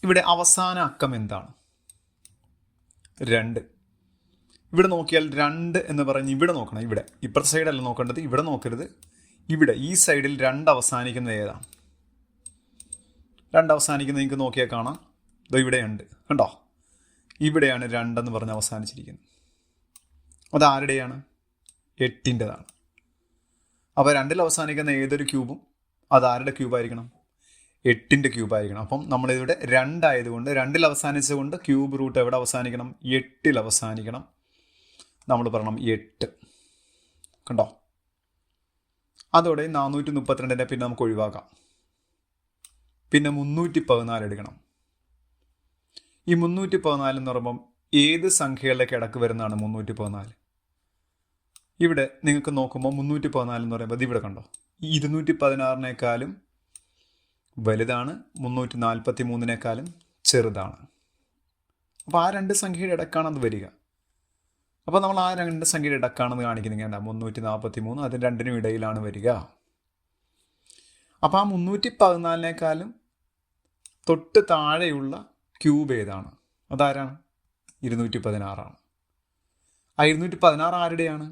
ഇവിടെ അവസാന അക്കം എന്താണ്? 2. ഇവിടെ നോക്കിയാൽ 2 എന്ന് പറഞ്ഞ് ഇവിടെ നോക്കണം. ഇവിടെ ഇപ്പുറത്തെ സൈഡല്ല നോക്കേണ്ടത്, ഇവിടെ നോക്കരുത്. ഇവിടെ ഈ സൈഡിൽ 2 അവസാനിക്കുന്നത് ഏതാണ്? 2 അവസാനിക്കുന്നത് നിങ്ങൾക്ക് നോക്കിയാൽ കാണാം. ഇത് ഇവിടെയുണ്ട്. കണ്ടോ? ഇവിടെയാണ് 2 എന്ന് പറഞ്ഞ് അവസാനിച്ചിരിക്കുന്നത്. അത് ആരുടെയാണ്? 8ൻ്റെതാണ്. അപ്പോൾ 2ൽ അവസാനിക്കുന്ന ഏതൊരു ക്യൂബും അത് ആരുടെ ക്യൂബായിരിക്കണം? 8ൻ്റെ ക്യൂബായിരിക്കണം. അപ്പം നമ്മളിവിടെ 2 ആയതുകൊണ്ട് 2ൽ അവസാനിച്ചുകൊണ്ട് ക്യൂബ് റൂട്ട് എവിടെ അവസാനിക്കണം? 8ൽ അവസാനിക്കണം. നമ്മൾ പറയണം 8. കണ്ടോ? അതോടെ 432നെ പിന്നെ നമുക്ക് ഒഴിവാക്കാം. പിന്നെ 314 എടുക്കണം. ഈ 314 എന്ന് പറയുമ്പം ഏത് സംഖ്യകളിലേക്ക് ഇടക്ക് വരുന്നതാണ് 314? ഇവിടെ നിങ്ങൾക്ക് നോക്കുമ്പോൾ 314 എന്ന് പറയുമ്പോൾ ഇവിടെ കണ്ടോ, ഈ 216നേക്കാളും വലുതാണ്, 343നേക്കാളും ചെറുതാണ്. അപ്പോൾ ആ രണ്ട് സംഖ്യയുടെ ഇടക്കാണത് വരിക. അപ്പോൾ നമ്മൾ ആ രണ്ട് സംഖ്യയുടെ ഇടക്കാണെന്ന് കാണിക്കുന്നത് എന്താ 343, അതിന് രണ്ടിനും ഇടയിലാണ് വരിക. അപ്പോൾ ആ 314 തൊട്ട് താഴെയുള്ള ക്യൂബ് ഏതാണ്? അതാരാണ്? 216 ആ 216 ആരുടെയാണ്?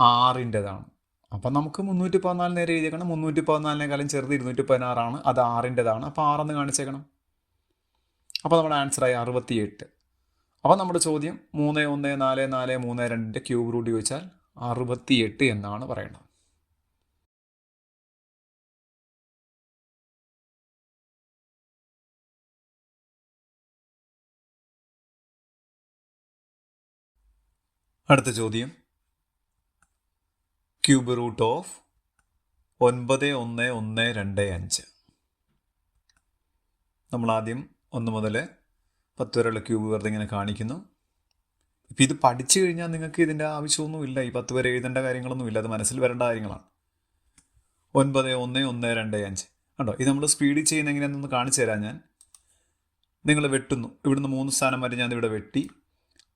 6-ൻ്റെതാണ്. അപ്പം നമുക്ക് 314 നേരെ എഴുതിയേക്കണം. 314 ചെറുത് 216 അത് 6-ൻ്റെതാണ്. അപ്പോൾ 6 കാണിച്ചേക്കണം. അപ്പോൾ നമ്മുടെ ആൻസറായി 68. അപ്പോൾ നമ്മുടെ ചോദ്യം 31443 ക്യൂബ് റൂട്ട് ചോദിച്ചാൽ 68 എന്നാണ് പറയേണ്ടത്. അടുത്ത ചോദ്യം ക്യൂബ് റൂട്ട് ഓഫ് 91125. നമ്മൾ ആദ്യം 1 മുതൽ 10 വരെയുള്ള ക്യൂബ് വെറുതെ ഇങ്ങനെ കാണിക്കുന്നു. ഇപ്പം ഇത് പഠിച്ചു കഴിഞ്ഞാൽ നിങ്ങൾക്ക് ഇതിൻ്റെ ആവശ്യമൊന്നുമില്ല. ഈ 10 വരെ എഴുതേണ്ട കാര്യങ്ങളൊന്നുമില്ല. അത് മനസ്സിൽ വരേണ്ട കാര്യങ്ങളാണ്. 91125 കണ്ടോ? ഇത് നമ്മൾ സ്പീഡിൽ ചെയ്യുന്ന എങ്ങനെയാണെന്ന് കാണിച്ചു തരാം ഞാൻ. നിങ്ങൾ വെട്ടുന്നു. ഇവിടുന്ന് 3 സ്ഥാനം വരെ ഞാൻ ഇവിടെ വെട്ടി.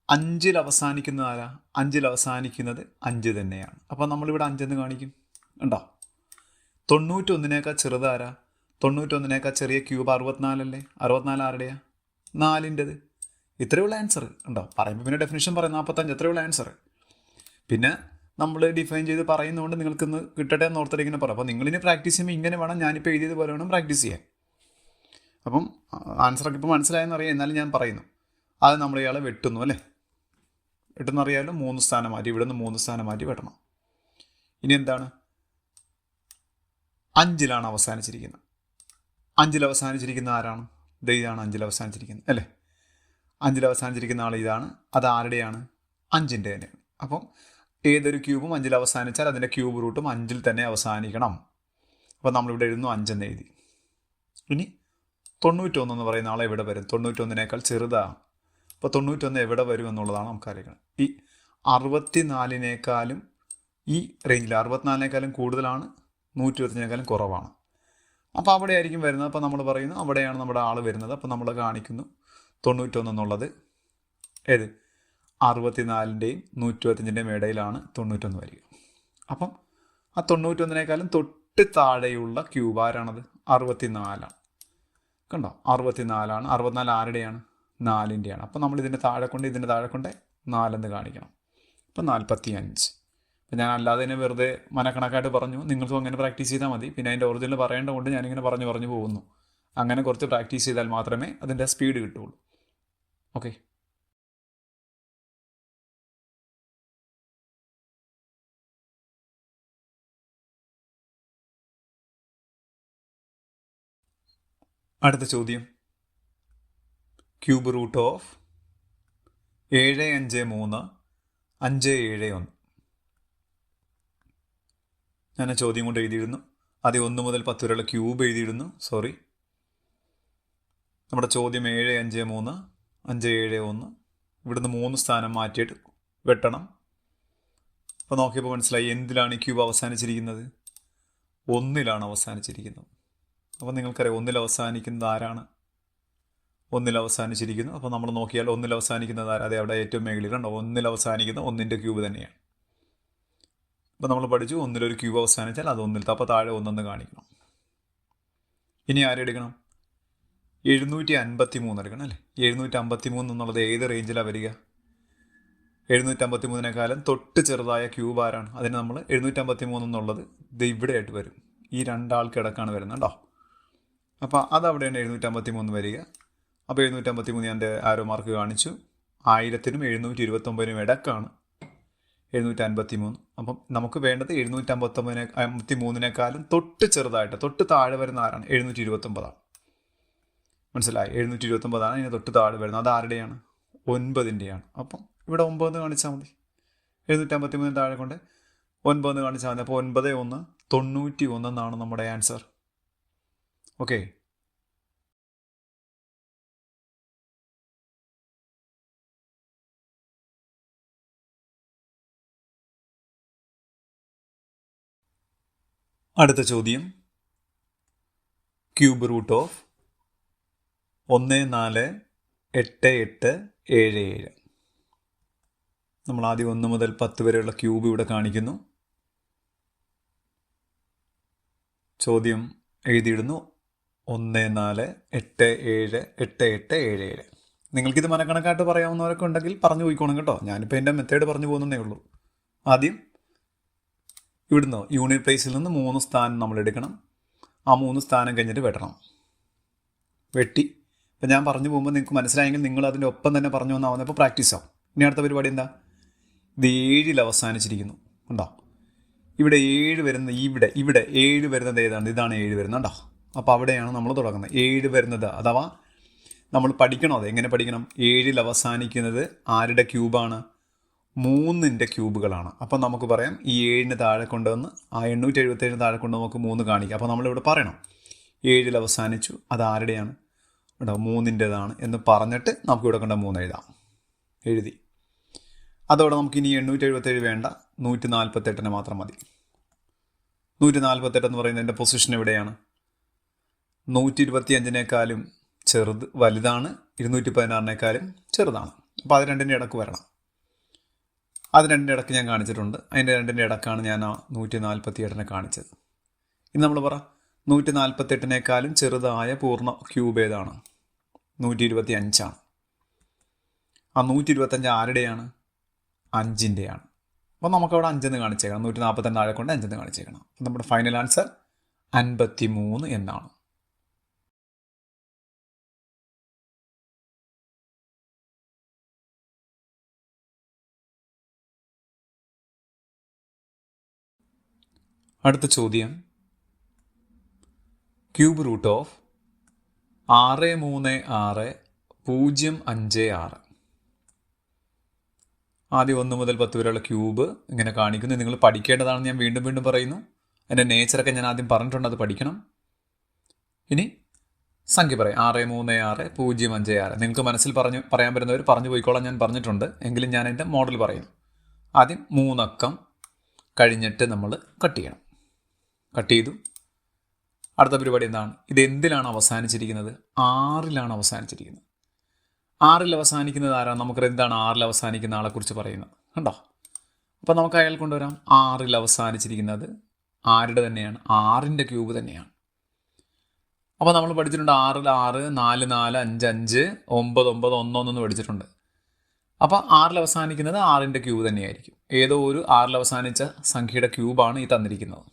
5-ൽ അവസാനിക്കുന്നത് ആരാ? 5-ൽ അവസാനിക്കുന്നത് 5 തന്നെയാണ്. അപ്പോൾ നമ്മളിവിടെ 5 കാണിക്കും. ഉണ്ടോ? 91 ചെറുതാരാ? 91 ചെറിയ ക്യൂബ് 64 അല്ലേ? 64 ആരുടെയാ? 4-ൻ്റെത്. ഇത്രയുള്ള ആൻസർ. ഉണ്ടോ? പറയുമ്പോൾ പിന്നെ ഡെഫിനിഷൻ പറയും 45. എത്രയുള്ള ആൻസർ. പിന്നെ നമ്മൾ ഡിഫൈൻ ചെയ്ത് പറയുന്നതുകൊണ്ട് നിങ്ങൾക്കിന്ന് കിട്ടട്ടെ എന്ന് ഓർത്തിട്ട് ഇങ്ങനെ പറയാം. അപ്പോൾ നിങ്ങളിനി പ്രാക്ടീസ് ചെയ്യുമ്പോൾ ഇങ്ങനെ വേണം, ഞാനിപ്പോൾ എഴുതിയത് പോലെ വേണം പ്രാക്ടീസ് ചെയ്യാൻ. അപ്പം ആൻസറൊക്കെ ഇപ്പോൾ മനസ്സിലായെന്നറിയാം. എന്നാലും ഞാൻ പറയുന്നു. അത് നമ്മൾ ഇയാളെ വെട്ടുന്നു അല്ലേ? വെട്ടുന്നറിയാലോ. 3 സ്ഥാനം മാറ്റി, ഇവിടെ നിന്ന് 3 സ്ഥാനം മാറ്റി വെട്ടണം. ഇനി എന്താണ്? 5-ലാണ് അവസാനിച്ചിരിക്കുന്നത്. 5-ൽ അവസാനിച്ചിരിക്കുന്ന ആരാണ്? ഇതാണ് 5-ൽ അവസാനിച്ചിരിക്കുന്നത് അല്ലേ? 5-ൽ അവസാനിച്ചിരിക്കുന്ന ആൾ ഇതാണ്. അത് ആരുടെയാണ്? 5-ൻ്റെ തന്നെയാണ്. അപ്പം ഏതൊരു ക്യൂബും 5-ൽ അവസാനിച്ചാൽ അതിൻ്റെ ക്യൂബ് റൂട്ടും 5-ൽ തന്നെ അവസാനിക്കണം. അപ്പോൾ നമ്മളിവിടെ എഴുതുന്നു 5 എന്ന് എഴുതി. ഇനി 91 എന്ന് പറയുന്ന ആളെ എവിടെ വരും? 91 ചെറുതാണ്. അപ്പോൾ 91 എവിടെ വരും എന്നുള്ളതാണ് നമുക്കറിയണം. ഈ 64 ഈ റേഞ്ചിൽ 64 കൂടുതലാണ്, 125 കുറവാണ്. അപ്പോൾ അവിടെ ആയിരിക്കും വരുന്നത്. അപ്പോൾ നമ്മൾ പറയുന്നു അവിടെയാണ് നമ്മുടെ ആൾ വരുന്നത്. അപ്പോൾ നമ്മൾ കാണിക്കുന്നു 91 എന്നുള്ളത് ഏത്? 64-ൻ്റെയും 125-ൻ്റെയും ഇടയിലാണ് 91 വരിക. അപ്പം ആ 91 തൊട്ട് താഴെയുള്ള ക്യൂബ് ആരാണത്? 64. കണ്ടോ? 64. 64 ആരുടെയാണ്? 4-ൻ്റെയാണ്. അപ്പോൾ നമ്മൾ ഇതിൻ്റെ താഴെ കൊണ്ട് 4 കാണിക്കണം. അപ്പോൾ 45. അപ്പോൾ ഞാൻ അല്ലാതെ തന്നെ വെറുതെ മനക്കണക്കായിട്ട് പറഞ്ഞു. നിങ്ങൾക്കും അങ്ങനെ പ്രാക്ടീസ് ചെയ്താൽ മതി. പിന്നെ അതിൻ്റെ ഒറിജിനൽ പറയേണ്ടതുകൊണ്ട് ഞാനിങ്ങനെ പറഞ്ഞു പോകുന്നു. അങ്ങനെ കുറച്ച് പ്രാക്ടീസ് ചെയ്താൽ മാത്രമേ അതിൻ്റെ സ്പീഡ് കിട്ടുള്ളൂ. ഓക്കെ. അടുത്ത ചോദ്യം ക്യൂബ് റൂട്ട് ഓഫ് 753-571. ഞാൻ ചോദ്യം കൊണ്ട് എഴുതിയിരുന്നു. ആദ്യം 1 മുതൽ 10 വരെയുള്ള ക്യൂബ് എഴുതിയിരുന്നു. സോറി. നമ്മുടെ ചോദ്യം 753-571. ഇവിടുന്ന് 3 സ്ഥാനം മാറ്റിയിട്ട് വെട്ടണം. അപ്പോൾ നോക്കിയപ്പോൾ മനസ്സിലായി എന്തിലാണ് ഈ ക്യൂബ് അവസാനിച്ചിരിക്കുന്നത്? 1-ലാണ് അവസാനിച്ചിരിക്കുന്നത്. അപ്പോൾ നിങ്ങൾക്കറിയാം 1-ൽ അവസാനിക്കുന്നത് ആരാണ്? 1-ൽ അവസാനിച്ചിരിക്കുന്നു. അപ്പോൾ നമ്മൾ നോക്കിയാൽ 1-ൽ അവസാനിക്കുന്നത് ആരാ? അതെ, അവിടെ ഏറ്റവും മേളിൽ കണ്ടോ? 1-ൽ അവസാനിക്കുന്ന 1-ൻ്റെ ക്യൂബ് തന്നെയാണ്. അപ്പോൾ നമ്മൾ പഠിച്ചു 1-ലൊരു ക്യൂബ് അവസാനിച്ചാൽ അത് 1-ൽ, അപ്പോൾ താഴെ 1 കാണിക്കണം. ഇനി ആരെടുക്കണം? 753 എടുക്കണം അല്ലേ? 753 എന്നുള്ളത് ഏത് റേഞ്ചിലാണ് വരിക? 753 തൊട്ട് ചെറുതായ ക്യൂബ് ആരാണ്? അതിന് നമ്മൾ 753 എന്നുള്ളത് ഇത് ഇവിടെ ആയിട്ട് വരും. ഈ രണ്ടാൾക്കിടക്കാണ് വരുന്നത് കേട്ടോ. അപ്പോൾ അതവിടെയാണ് 753 വരിക. അപ്പോൾ 753 ഞാൻ ആരോ മാർക്ക് കാണിച്ചു. 1000-നും 729-നും ഇടക്കാണ് 753. അപ്പം നമുക്ക് വേണ്ടത് 753 തൊട്ട് ചെറുതായിട്ട് തൊട്ട് താഴെ വരുന്ന ആരാണ്? 729. മനസ്സിലായി? 729 ഇതിന് തൊട്ട് താഴെ വരുന്നത്. അത് ആരുടെയാണ്? 9-ൻ്റെയാണ്. അപ്പം ഇവിടെ 9 കാണിച്ചാൽ മതി. 753 താഴെ കൊണ്ട് 9 കാണിച്ചാൽ മതി. അപ്പോൾ 9 91 എന്നാണ് നമ്മുടെ ആൻസർ. ഓക്കെ. അടുത്ത ചോദ്യം ക്യൂബ് റൂട്ട് ഓഫ് 14 8877. നമ്മൾ ആദ്യം 1 മുതൽ 10 വരെയുള്ള ക്യൂബ് ഇവിടെ കാണിക്കുന്നു. ചോദ്യം എഴുതിയിടുന്നു 14878877. നിങ്ങൾക്കിത് മനക്കണക്കായിട്ട് പറയാവുന്നവരൊക്കെ ഉണ്ടെങ്കിൽ പറഞ്ഞു പോയിക്കോണം കേട്ടോ. ഞാനിപ്പോൾ എൻ്റെ മെത്തേഡ് പറഞ്ഞു പോകുന്നതേ ഉള്ളൂ. ആദ്യം ഇവിടുന്ന് യൂണിറ്റ് പ്ലേസിൽ നിന്ന് 3 സ്ഥാനം നമ്മൾ എടുക്കണം. ആ 3 സ്ഥാനം കഴിഞ്ഞിട്ട് വെട്ടണം. വെട്ടി ഇപ്പം ഞാൻ പറഞ്ഞു പോകുമ്പോൾ നിങ്ങൾക്ക് മനസ്സിലായെങ്കിൽ നിങ്ങൾ അതിൻ്റെ ഒപ്പം തന്നെ പറഞ്ഞു വന്നാവുന്നത്. ഇപ്പോൾ പ്രാക്ടീസ് ആവും. ഇനി അടുത്ത പരിപാടി എന്താ? ഇത് 7ൽ അവസാനിച്ചിരിക്കുന്നു. ഉണ്ടോ? ഇവിടെ 7 വരുന്ന ഇവിടെ 7 വരുന്നത് ഏതാണ്? ഇതാണ് 7 വരുന്നത്. ഉണ്ടോ? അപ്പോൾ അവിടെയാണ് നമ്മൾ തുടങ്ങുന്നത്. 7 വരുന്നത് അഥവാ നമ്മൾ പഠിക്കണോ? അത് എങ്ങനെ പഠിക്കണം? 7ൽ അവസാനിക്കുന്നത് ആരുടെ ക്യൂബാണ്? 3ൻ്റെ ക്യൂബുകളാണ്. അപ്പം നമുക്ക് പറയാം ഈ 7ന് താഴെ കൊണ്ടുവന്ന് ആ 877 താഴെ കൊണ്ട് നമുക്ക് 3 കാണിക്കാം. അപ്പോൾ നമ്മളിവിടെ പറയണം 7ൽ അവസാനിച്ചു, അത് ആരുടെയാണ്? കേട്ടോ, 3ൻ്റെതാണ് എന്ന് പറഞ്ഞിട്ട് നമുക്ക് ഇവിടെ കൊണ്ട് 3 എഴുതാം. എഴുതി അതോടെ നമുക്ക് ഇനി 877 വേണ്ട, 148 മാത്രം മതി. 148 എന്ന് പറയുന്നതിൻ്റെ പൊസിഷൻ എവിടെയാണ്? 125-നേക്കാളും വലുതാണ്, 216-നേക്കാളും ചെറുതാണ്. അപ്പോൾ അത് രണ്ടിൻ്റെ ഇടക്ക് വരണം. അത് രണ്ടിൻ്റെ ഇടക്ക് ഞാൻ കാണിച്ചിട്ടുണ്ട്. അതിൻ്റെ രണ്ടിൻ്റെ ഇടക്കാണ് ഞാൻ ആ 147-നെ കാണിച്ചത്. ഇനി നമ്മൾ പറ 148-നേക്കാളും ചെറുതായ പൂർണ്ണ ക്യൂബ് ഏതാണ്? 125ആണ്. ആ 125 ആരുടെയാണ്? 5ൻ്റെയാണ്. അപ്പോൾ നമുക്കവിടെ 5 കാണിച്ചേക്കണം. 142 താഴെ കൊണ്ട് 5 കാണിച്ചേക്കണം. അപ്പോൾ നമ്മുടെ ഫൈനൽ ആൻസർ 53 എന്നാണ്. അടുത്ത ചോദ്യം, ക്യൂബ് റൂട്ട് ഓഫ് 636,056. ആദ്യം 1 മുതൽ 10 വരെയുള്ള ക്യൂബ് ഇങ്ങനെ കാണിക്കുന്നു. നിങ്ങൾ പഠിക്കേണ്ടതാണെന്ന് ഞാൻ വീണ്ടും വീണ്ടും പറയുന്നു. അതിൻ്റെ നേച്ചറൊക്കെ ഞാൻ ആദ്യം പറഞ്ഞിട്ടുണ്ട്, അത് പഠിക്കണം. ഇനി സംഖ്യ പറയാം, 636,056. നിങ്ങൾക്ക് മനസ്സിൽ പറയാൻ പറ്റുന്നവർ പറഞ്ഞു പോയിക്കോളാം, ഞാൻ പറഞ്ഞിട്ടുണ്ട്. എങ്കിലും ഞാൻ എൻ്റെ മോഡൽ പറയുന്നു. ആദ്യം 3 അക്കം കഴിഞ്ഞിട്ട് നമ്മൾ കട്ട് ചെയ്യണം. കട്ട് ചെയ്തു. അടുത്ത പരിപാടി എന്താണ്? ഇത് എന്തിലാണ് അവസാനിച്ചിരിക്കുന്നത്? 6ലാണ് അവസാനിച്ചിരിക്കുന്നത്. 6ൽ അവസാനിക്കുന്നത് ആരാണ്? നമുക്കറിയാം എന്താണ് 6ൽ അവസാനിക്കുന്ന ആളെക്കുറിച്ച് പറയുന്നത്. കണ്ടോ? അപ്പോൾ നമുക്ക് അയാൾ കൊണ്ടുവരാം. 6ൽ അവസാനിച്ചിരിക്കുന്നത് ആരുടെ തന്നെയാണ്? 6ൻ്റെ ക്യൂബ് തന്നെയാണ്. അപ്പോൾ നമ്മൾ പഠിച്ചിട്ടുണ്ട് 6ൽ 6, 4 4, 5 5, 9 9, 1 1 എന്ന് പഠിച്ചിട്ടുണ്ട്. അപ്പോൾ 6ൽ അവസാനിക്കുന്നത് 6ൻ്റെ ക്യൂബ് തന്നെയായിരിക്കും. ഏതോ ഒരു 6ൽ അവസാനിച്ച സംഖ്യയുടെ ക്യൂബാണ് ഈ തന്നിരിക്കുന്നത്.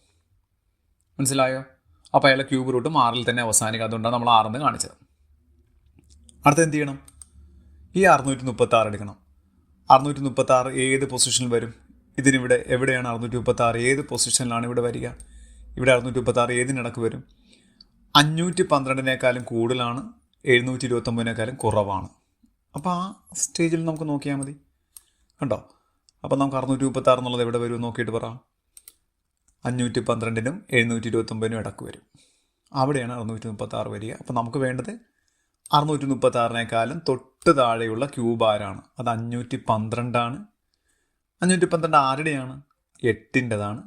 മനസ്സിലായോ? അപ്പോൾ അയാളെ ക്യൂബ് റൂട്ടും 6ൽ തന്നെ അവസാനിക്കുക. അതുകൊണ്ടാണ് നമ്മൾ 6 കാണിച്ചത്. അടുത്ത എന്ത് ചെയ്യണം? ഈ 636 എടുക്കണം. 636 ഏത് പൊസിഷനിൽ വരും? ഇതിനിവിടെ എവിടെയാണ് 636? ഏത് പൊസിഷനിലാണ് ഇവിടെ വരിക? ഇവിടെ 636 ഏതിനിടക്ക് വരും? 512-നേക്കാളും കൂടുതലാണ്, 729-നേക്കാളും കുറവാണ്. അപ്പോൾ ആ സ്റ്റേജിൽ നമുക്ക് നോക്കിയാൽ മതി. കണ്ടോ? അപ്പോൾ നമുക്ക് 636 എന്നുള്ളത് എവിടെ വരും നോക്കിയിട്ട് പറ. 512-നും 729-നും ഇടക്ക് വരും. അവിടെയാണ് 636 വരിക. അപ്പോൾ നമുക്ക് വേണ്ടത് 636-നേക്കാളും തൊട്ട് താഴെയുള്ള ക്യൂബ് ആരാണ്? അത് 512ആണ്. 512 ആരുടെയാണ്? 8ൻ്റെതാണ്.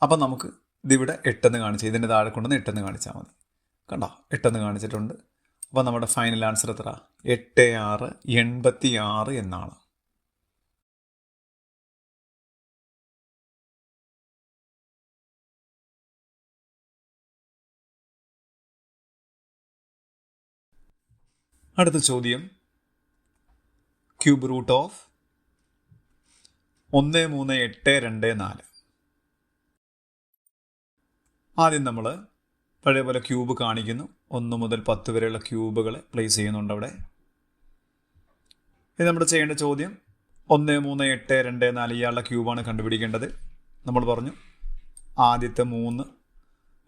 അപ്പം നമുക്ക് ഇതിവിടെ 8 കാണിച്ചു. ഇതിൻ്റെ താഴെ കൊണ്ടുവന്ന് 8 കാണിച്ചാൽ മതി. കണ്ടോ? 8 കാണിച്ചിട്ടുണ്ട്. അപ്പോൾ നമ്മുടെ ഫൈനൽ ആൻസർ എത്ര? 86 എന്നാണ്. അടുത്ത ചോദ്യം, ക്യൂബ് റൂട്ട് ഓഫ് 13824. ആദ്യം നമ്മൾ പഴയ പോലെ ക്യൂബ് കാണിക്കുന്നു. 1 മുതൽ 10 വരെയുള്ള ക്യൂബുകൾ പ്ലേസ് ചെയ്യുന്നുണ്ട് അവിടെ. ഇത് നമ്മൾ ചെയ്യേണ്ട ചോദ്യം 13824 ഇയാളുടെ ക്യൂബാണ് കണ്ടുപിടിക്കേണ്ടത്. നമ്മൾ പറഞ്ഞു ആദ്യത്തെ 3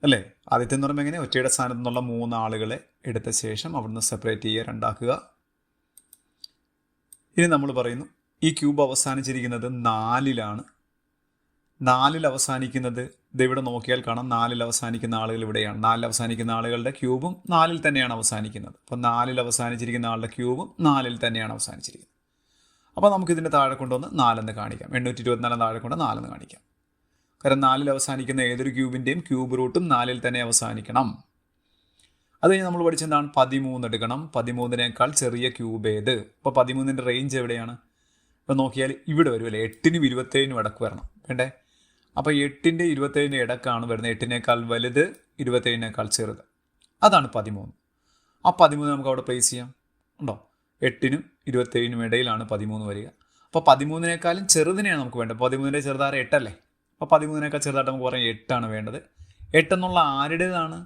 അല്ലേ? ആദ്യത്തെ എന്ന് പറയുമ്പോൾ എങ്ങനെ? ഒറ്റയുടെ സ്ഥാനത്ത് നിന്നുള്ള 3 ആളുകളെ എടുത്ത ശേഷം അവിടുന്ന് സെപ്പറേറ്റ് ചെയ്യുക, 2 ആക്കുക. ഇനി നമ്മൾ പറയുന്നു ഈ ക്യൂബ് അവസാനിച്ചിരിക്കുന്നത് 4ലാണ്. 4ൽ അവസാനിക്കുന്നത് ഇതിവിടെ നോക്കിയാൽ കാണാം. 4ൽ അവസാനിക്കുന്ന ആളുകൾ ഇവിടെയാണ്. 4ൽ അവസാനിക്കുന്ന ആളുകളുടെ ക്യൂബും 4ൽ തന്നെയാണ് അവസാനിക്കുന്നത്. അപ്പോൾ 4ൽ അവസാനിച്ചിരിക്കുന്ന ആളുടെ ക്യൂബും 4ൽ തന്നെയാണ് അവസാനിച്ചിരിക്കുന്നത്. അപ്പോൾ നമുക്കിതിൻ്റെ താഴെ കൊണ്ടുവന്ന് 4 കാണിക്കാം. 824 താഴെ കൊണ്ട് 4 കാണിക്കാം. കാരണം 4ൽ അവസാനിക്കുന്ന ഏതൊരു ക്യൂബിൻ്റെയും ക്യൂബ് റൂട്ടും 4ൽ തന്നെ അവസാനിക്കണം. അത് കഴിഞ്ഞ് നമ്മൾ പഠിച്ചെന്താണ് 13 എടുക്കണം. 13നേക്കാൾ ചെറിയ ക്യൂബ് ഏത്? അപ്പോൾ 13ൻ്റെ റേഞ്ച് എവിടെയാണ്? ഇപ്പോൾ നോക്കിയാൽ ഇവിടെ വരും അല്ലേ, 8നും 27നും ഇടക്ക് വരണം വേണ്ടേ. അപ്പോൾ 8ൻ്റെ 27ൻ്റെ ഇടക്കാണ് വരുന്നത്. 8നേക്കാൾ വലുത്, 27നേക്കാൾ ചെറുത്, അതാണ് 13. ആ 13 നമുക്ക് അവിടെ പ്ലേസ് ചെയ്യാം. ഉണ്ടോ? 8നും 27നും ഇടയിലാണ് 13 വരിക. അപ്പോൾ 13നേക്കാളും ചെറുതിനെയാണ് നമുക്ക് വേണ്ടത്. 13ൻ്റെ ചെറുതാറ് 8 അല്ലേ. അപ്പോൾ 13നേക്കാൾ ചെറുതായിട്ട് നമുക്ക് പറയാം 8 വേണ്ടത്. 8 എന്നുള്ള ആരുടേതാണ്?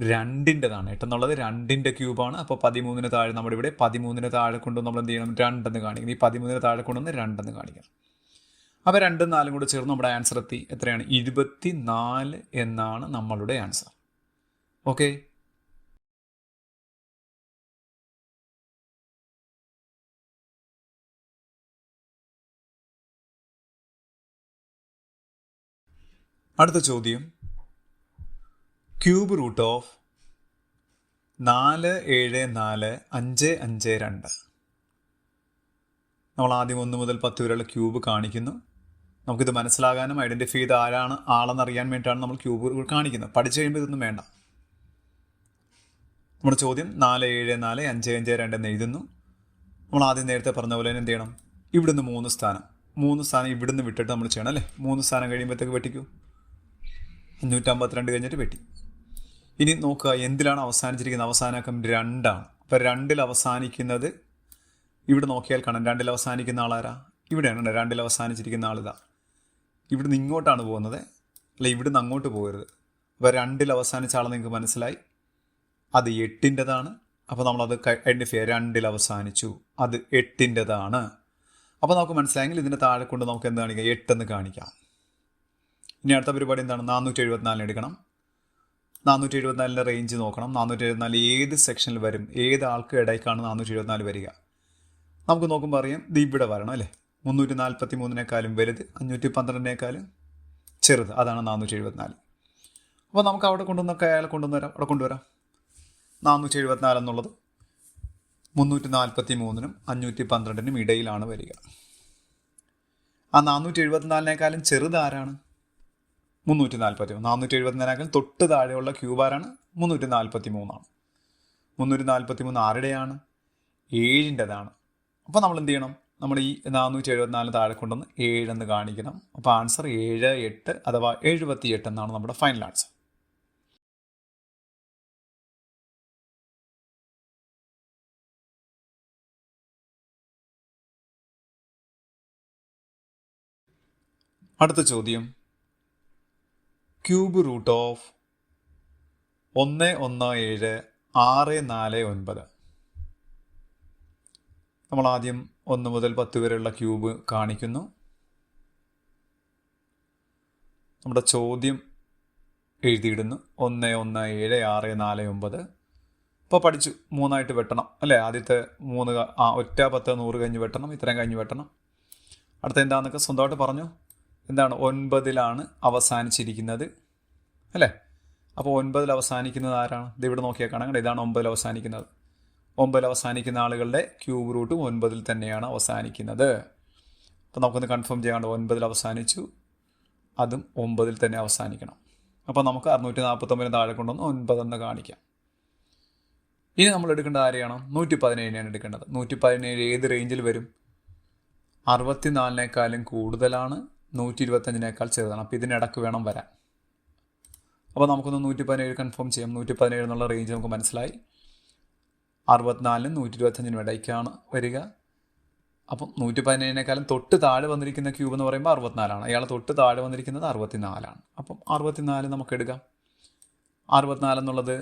2ൻ്റെതാണ്. 8 എന്നുള്ളത് 2ൻ്റെ ക്യൂബാണ്. അപ്പോൾ 13ന് താഴെ നമ്മുടെ ഇവിടെ 13ന് താഴെ കൊണ്ടുവന്ന് നമ്മൾ എന്ത് ചെയ്യണം? 2 എന്ന് കാണിക്കണം. ഈ 13ന് താഴെ കൊണ്ടുവന്ന് 2 എന്ന് കാണിക്കണം. അപ്പോൾ 2ഉം 4ഉം കൂടെ ചേർന്ന് നമ്മുടെ ആൻസർ എത്തി. എത്രയാണ്? 24 എന്നാണ് നമ്മളുടെ ആൻസർ. ഓക്കെ. അടുത്ത ചോദ്യം, ക്യൂബ് റൂട്ട് ഓഫ് 4, 7, 4, 5, 5, 2. നമ്മൾ ആദ്യം 1 മുതൽ 10 വരെയുള്ള ക്യൂബ് കാണിക്കുന്നു. നമുക്കിത് മനസ്സിലാകാനും ഐഡൻറ്റിഫൈ ചെയ്ത് ആരാണ് ആളെന്നറിയാൻ വേണ്ടിയിട്ടാണ് നമ്മൾ ക്യൂബ് കാണിക്കുന്നത്. പഠിച്ചു കഴിയുമ്പോൾ ഇതൊന്നും വേണ്ട. നമ്മുടെ ചോദ്യം 4, 7, 4, 5, 5, 2 എന്ന് എഴുതുന്നു. നമ്മൾ ആദ്യം നേരത്തെ പറഞ്ഞ പോലെ എന്ത് ചെയ്യണം? ഇവിടുന്ന് 3 സ്ഥാനം ഇവിടുന്ന് വിട്ടിട്ട് നമ്മൾ ചെയ്യണം അല്ലേ. 3 സ്ഥാനം കഴിയുമ്പോഴത്തേക്ക് വെട്ടിക്കൂ. 552 കഴിഞ്ഞിട്ട് വെട്ടി. ഇനി നോക്കുക, എന്തിലാണ് അവസാനിച്ചിരിക്കുന്നത്? അവസാനക്കം 2 ആണ്. അപ്പോൾ 2ൽ അവസാനിക്കുന്നത് ഇവിടെ നോക്കിയാൽ കാണാം. 2ൽ അവസാനിക്കുന്ന ആളാരാ? ഇവിടെയാണ്. 2ൽ അവസാനിച്ചിരിക്കുന്ന ആളിതാ. ഇവിടുന്ന് ഇങ്ങോട്ടാണ് പോകുന്നത്, അല്ല ഇവിടുന്ന് അങ്ങോട്ട് പോകരുത്. അപ്പോൾ 2ൽ അവസാനിച്ച ആളെ നിങ്ങൾക്ക് മനസ്സിലായി, അത് 8ൻ്റെതാണ്. അപ്പോൾ നമ്മളത് ഐഡൻറ്റിഫൈ ചെയ്യുക. 2ൽ അവസാനിച്ചു, അത് 8ൻ്റെതാണ്. അപ്പോൾ നമുക്ക് മനസ്സിലായെങ്കിൽ ഇതിൻ്റെ താഴെ കൊണ്ട് നമുക്ക് എന്ത് കാണിക്കാം? 8 എന്ന് കാണിക്കാം. ഇനി അടുത്ത പരിപാടി എന്താണ്? 474 എടുക്കണം. 474ൻ്റെ റേഞ്ച് നോക്കണം. 474 ഏത് സെക്ഷനിൽ വരും? ഏത് ആൾക്ക് ഇടയ്ക്കാണ് 474 വരിക? നമുക്ക് നോക്കുമ്പോൾ അറിയാം, ഇത് ഇവിടെ വരണം അല്ലേ. 343നേക്കാളും വലുത്, 512നേക്കാളും ചെറുത്, അതാണ് 474. അപ്പോൾ നമുക്ക് അവിടെ കൊണ്ടുവന്നൊക്കെ അയാളെ കൊണ്ടുവരാം. അവിടെ കൊണ്ടുവരാം. 474 എന്നുള്ളത് 343നും 512നും ഇടയിലാണ് വരിക. ആ 474നേക്കാളും ചെറുത് ആരാണ്? 343. 474നേക്കാളും തൊട്ട് താഴെയുള്ള ക്യൂബ് ആരാണ്? 343ആണ്. 343 ആരുടെയാണ്? 7ൻ്റെതാണ്. അപ്പോൾ നമ്മൾ എന്ത് ചെയ്യണം? നമ്മൾ ഈ 474 താഴെ കൊണ്ടുവന്ന് 7 എന്ന് കാണിക്കണം. അപ്പോൾ ആൻസർ 7, 8 അഥവാ 78 എന്നാണ് നമ്മുടെ ഫൈനൽ ആൻസർ. അടുത്ത ചോദ്യം, ക്യൂബ് റൂട്ട് ഓഫ് 1, 1, 7, 6, 4, 9. നമ്മൾ ആദ്യം 1 മുതൽ 10 വരെയുള്ള ക്യൂബ് കാണിക്കുന്നു. നമ്മുടെ ചോദ്യം എഴുതിയിടുന്നു. 1, 1, 7, 6, 4, 9. ഇപ്പോൾ പഠിച്ചു 3ആയിട്ട് വെട്ടണം അല്ലേ. ആദ്യത്തെ 3 ഒറ്റ 10 100 കഴിഞ്ഞ് വെട്ടണം, ഇത്രയും കഴിഞ്ഞ് വെട്ടണം. അടുത്ത എന്താണെന്നൊക്കെ സ്വന്തമായിട്ട് പറഞ്ഞു. എന്താണ്? 9ലാണ് അവസാനിച്ചിരിക്കുന്നത് അല്ലേ. അപ്പോൾ 9ൽ അവസാനിക്കുന്നത് ആരാണ്? ഇത് ഇവിടെ നോക്കിയാൽ കാണാം. ഇതാണ് 9ൽ അവസാനിക്കുന്നത്. 9ൽ അവസാനിക്കുന്ന ആളുകളുടെ ക്യൂബ് റൂട്ടും 9ൽ തന്നെയാണ് അവസാനിക്കുന്നത്. അപ്പോൾ നമുക്കൊന്ന് കൺഫേം ചെയ്യാണ്ട് 9ൽ അവസാനിച്ചു, അതും 9ൽ തന്നെ അവസാനിക്കണം. അപ്പോൾ നമുക്ക് 649 താഴെ കൊണ്ടുവന്ന് 9 എന്ന് കാണിക്കാം. ഇനി നമ്മൾ എടുക്കേണ്ടത് ആരെയാണോ? 117നെയാണ് എടുക്കേണ്ടത്. 117 ഏത് റേഞ്ചിൽ വരും? 64നേക്കാളും കൂടുതലാണ്, 125നേക്കാൾ ചെറുതാണ്. അപ്പോൾ ഇതിനിടക്ക് വേണം വരാൻ. അപ്പോൾ നമുക്കൊന്ന് 117 കൺഫേം ചെയ്യാം. 117 എന്നുള്ള റേഞ്ച് നമുക്ക് മനസ്സിലായി. 64നും 125നും ഇടയ്ക്കാണ് വരിക. അപ്പം 117നേക്കാളും തൊട്ട് താഴെ വന്നിരിക്കുന്ന ക്യൂബ് എന്ന് പറയുമ്പോൾ 64ആണ്. അയാൾ തൊട്ട് താഴെ വന്നിരിക്കുന്നത് 64ആണ്. അപ്പം 64 നമുക്ക് എടുക്കാം. 64 എന്നുള്ളത്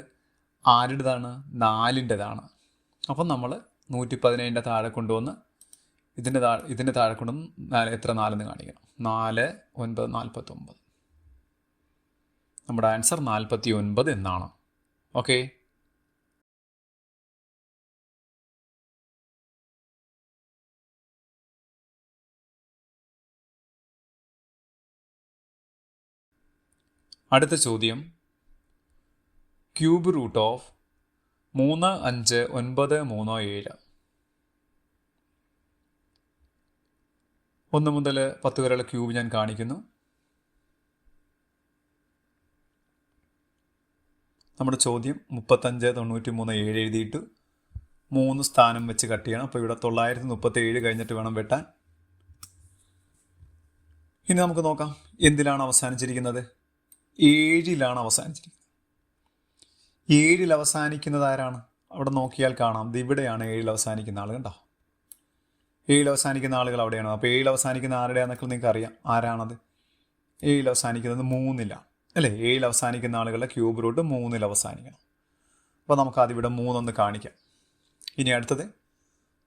ആരുടേതാണ്? 4ൻ്റെതാണ്. അപ്പം നമ്മൾ 117ൻ്റെ താഴെ കൊണ്ടുവന്ന് ഇതിൻ്റെ താഴെ കൊണ്ടുവന്ന് എത്ര 4 എന്ന് കാണിക്കണം. 4, 9, 49. നമ്മുടെ ആൻസർ 49 എന്നാണ്. ഓക്കെ. അടുത്ത ചോദ്യം, ക്യൂബ് റൂട്ട് ഓഫ് 3, 5, 9, 3, 7. 1 മുതൽ 10 വരെയുള്ള ക്യൂബ് ഞാൻ കാണിക്കുന്നു. നമ്മുടെ ചോദ്യം 35, 93, 7 എഴുതിയിട്ട് 3 സ്ഥാനം വെച്ച് കട്ട് ചെയ്യണം. അപ്പോൾ ഇവിടെ 937 കഴിഞ്ഞിട്ട് വേണം വെട്ടാൻ. ഇനി നമുക്ക് നോക്കാം എന്തിലാണ് അവസാനിച്ചിരിക്കുന്നത്. 7ലാണ് അവസാനിച്ചിരിക്കുന്നത്. 7 അവസാനിക്കുന്നത് ആരാണ്? അവിടെ നോക്കിയാൽ കാണാം, ഇത് ഇവിടെയാണ് 7 അവസാനിക്കുന്ന ആൾ. കണ്ടോ, 7 അവസാനിക്കുന്ന ആളുകൾ അവിടെയാണ്. അപ്പോൾ 7 അവസാനിക്കുന്ന ആരുടെയാണെന്നൊക്കെ നിങ്ങൾക്ക് അറിയാം. ആരാണത്? 7 അവസാനിക്കുന്നത് 3ലാണ് അല്ലേ? 7 അവസാനിക്കുന്ന ആളുകളുടെ ക്യൂബ് റൂട്ട് 3 അവസാനിക്കണം. അപ്പോൾ നമുക്ക് അതിവിടെ 3 കാണിക്കാം. ഇനി അടുത്തത്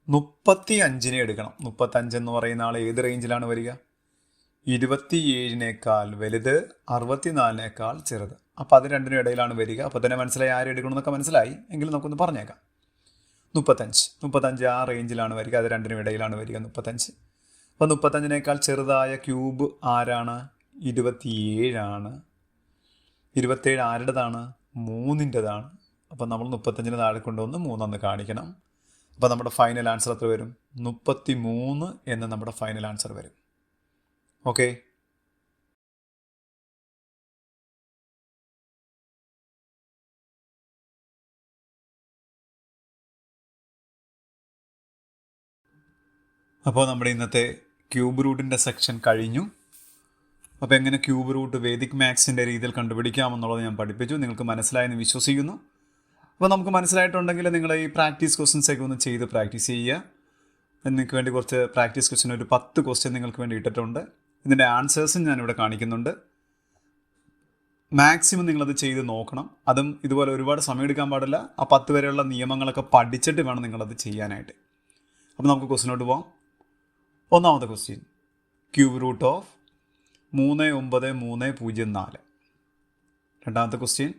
35 എടുക്കണം. 35 എന്ന് പറയുന്ന ആൾ ഏത് റേഞ്ചിലാണ് വരിക? 27 വലുത്, 64 ചെറുത്. അപ്പോൾ അത് രണ്ടിനും ഇടയിലാണ് വരിക. അപ്പോൾ തന്നെ മനസ്സിലായി ആര് എടുക്കണമെന്നൊക്കെ മനസ്സിലായി. എങ്കിലും നമുക്കൊന്ന് പറഞ്ഞേക്കാം. 35 ആ റേഞ്ചിലാണ് വരിക. അത് രണ്ടിനും ഇടയിലാണ് വരിക 35. അപ്പോൾ 35 ചെറുതായ ക്യൂബ് ആരാണ്? 27 27 ആരുടേതാണ്? 3ൻ്റെതാണ്. അപ്പോൾ നമ്മൾ 35 താഴെ കൊണ്ടുവന്ന് 3 കാണിക്കണം. അപ്പോൾ നമ്മുടെ ഫൈനൽ ആൻസർ എത്ര വരും? 33 എന്ന് നമ്മുടെ ഫൈനൽ ആൻസർ വരും. ഓക്കെ. അപ്പോൾ നമ്മുടെ ഇന്നത്തെ ക്യൂബ് റൂട്ടിൻ്റെ സെക്ഷൻ കഴിഞ്ഞു. അപ്പോൾ എങ്ങനെ ക്യൂബ് റൂട്ട് വേദിക് മാത്സിൻ്റെ രീതിയിൽ കണ്ടുപിടിക്കാമെന്നുള്ളത് ഞാൻ പഠിപ്പിച്ചു. നിങ്ങൾക്ക് മനസ്സിലായെന്ന് വിശ്വസിക്കുന്നു. അപ്പോൾ നമുക്ക് മനസ്സിലായിട്ടുണ്ടെങ്കിൽ നിങ്ങൾ ഈ പ്രാക്ടീസ് ക്വസ്റ്റ്യൻസൊക്കെ ഒന്ന് ചെയ്ത് പ്രാക്ടീസ് ചെയ്യുക. നിങ്ങൾക്ക് വേണ്ടി കുറച്ച് പ്രാക്ടീസ് ക്വസ്റ്റ്യൻ ഒരു 10 ക്വസ്റ്റ്യൻ നിങ്ങൾക്ക് വേണ്ടി ഇട്ടിട്ടുണ്ട്. ഇതിൻ്റെ ആൻസേഴ്സും ഞാനിവിടെ കാണിക്കുന്നുണ്ട്. മാക്സിമം നിങ്ങളത് ചെയ്ത് നോക്കണം. അതും ഇതുപോലെ ഒരുപാട് സമയം എടുക്കാൻ പാടില്ല. ആ 10 വരെയുള്ള നിയമങ്ങളൊക്കെ പഠിച്ചിട്ട് വേണം നിങ്ങളത് ചെയ്യാനായിട്ട്. അപ്പോൾ നമുക്ക് ക്വസ്റ്റ്യനോട്ട് പോകാം. ഒന്നാമത്തെ ക്വസ്റ്റ്യൻ, ക്യൂബ് റൂട്ട് ഓഫ് 39304. രണ്ടാമത്തെ ക്വസ്റ്റ്യൻ,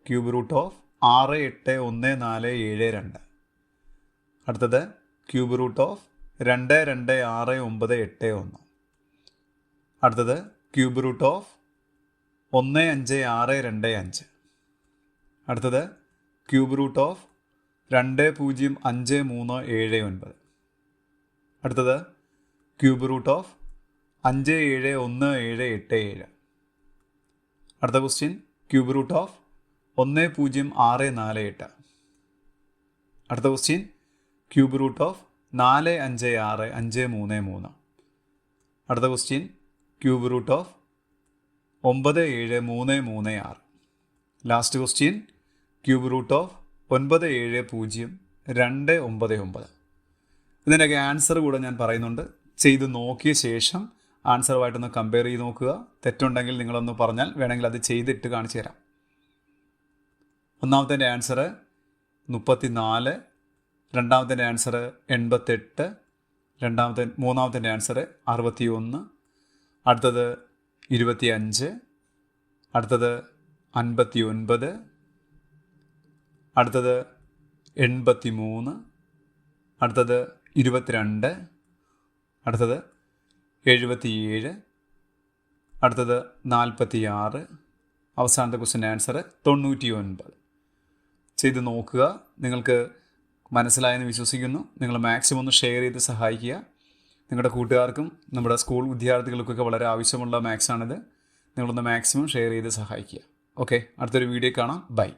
ക്യൂബ് റൂട്ട് ഓഫ് 681472. അടുത്തത് ക്യൂബ് റൂട്ട് ഓഫ് 226981. അടുത്തത് ക്യൂബ് റൂട്ട് ഓഫ് 15625. അടുത്തത് ക്യൂബ് റൂട്ട് ഓഫ് 205379. അടുത്തത് ക്യൂബ് റൂട്ട് ഓഫ് 571787. അടുത്ത ക്വസ്റ്റ്യൻ, ക്യൂബ് റൂട്ട് ഓഫ് 10648. അടുത്ത ക്വസ്റ്റ്യൻ, ക്യൂബ് റൂട്ട് ഓഫ് 456533. അടുത്ത question, cube root of 97336. Last question, cube root of 9702999. ഇതിൻ്റെയൊക്കെ ആൻസർ കൂടെ ഞാൻ പറയുന്നുണ്ട്. ചെയ്ത് നോക്കിയ ശേഷം ആൻസറുമായിട്ടൊന്ന് കമ്പയർ ചെയ്ത് നോക്കുക. തെറ്റുണ്ടെങ്കിൽ നിങ്ങളൊന്ന് പറഞ്ഞാൽ വേണമെങ്കിൽ അത് ചെയ്തിട്ട് കാണിച്ചു തരാം. ഒന്നാമത്തെ ആൻസർ 34, രണ്ടാമത്തെ ആൻസർ 88, മൂന്നാമത്തെ ആൻസർ 61, അടുത്തത് 25, അടുത്തത് 59, അടുത്തത് 83, അടുത്തത് 22, അടുത്തത് 77, അടുത്തത് 46, അവസാനത്തെ ക്വസ്റ്റ്യൻ ആൻസർ 99. ചെയ്ത് നോക്കുക. നിങ്ങൾക്ക് മനസ്സിലായെന്ന് വിശ്വസിക്കുന്നു. നിങ്ങൾ മാക്സിമം ഒന്ന് ഷെയർ ചെയ്ത് സഹായിക്കുക. നിങ്ങളുടെ കൂട്ടുകാർക്കും നമ്മുടെ സ്കൂൾ വിദ്യാർത്ഥികൾക്കൊക്കെ വളരെ ആവശ്യമുള്ള മാത്സാണിത്. നിങ്ങളൊന്ന് മാക്സിമം ഷെയർ ചെയ്ത് സഹായിക്കുക. ഓക്കെ, അടുത്തൊരു വീഡിയോ കാണാം. ബൈ.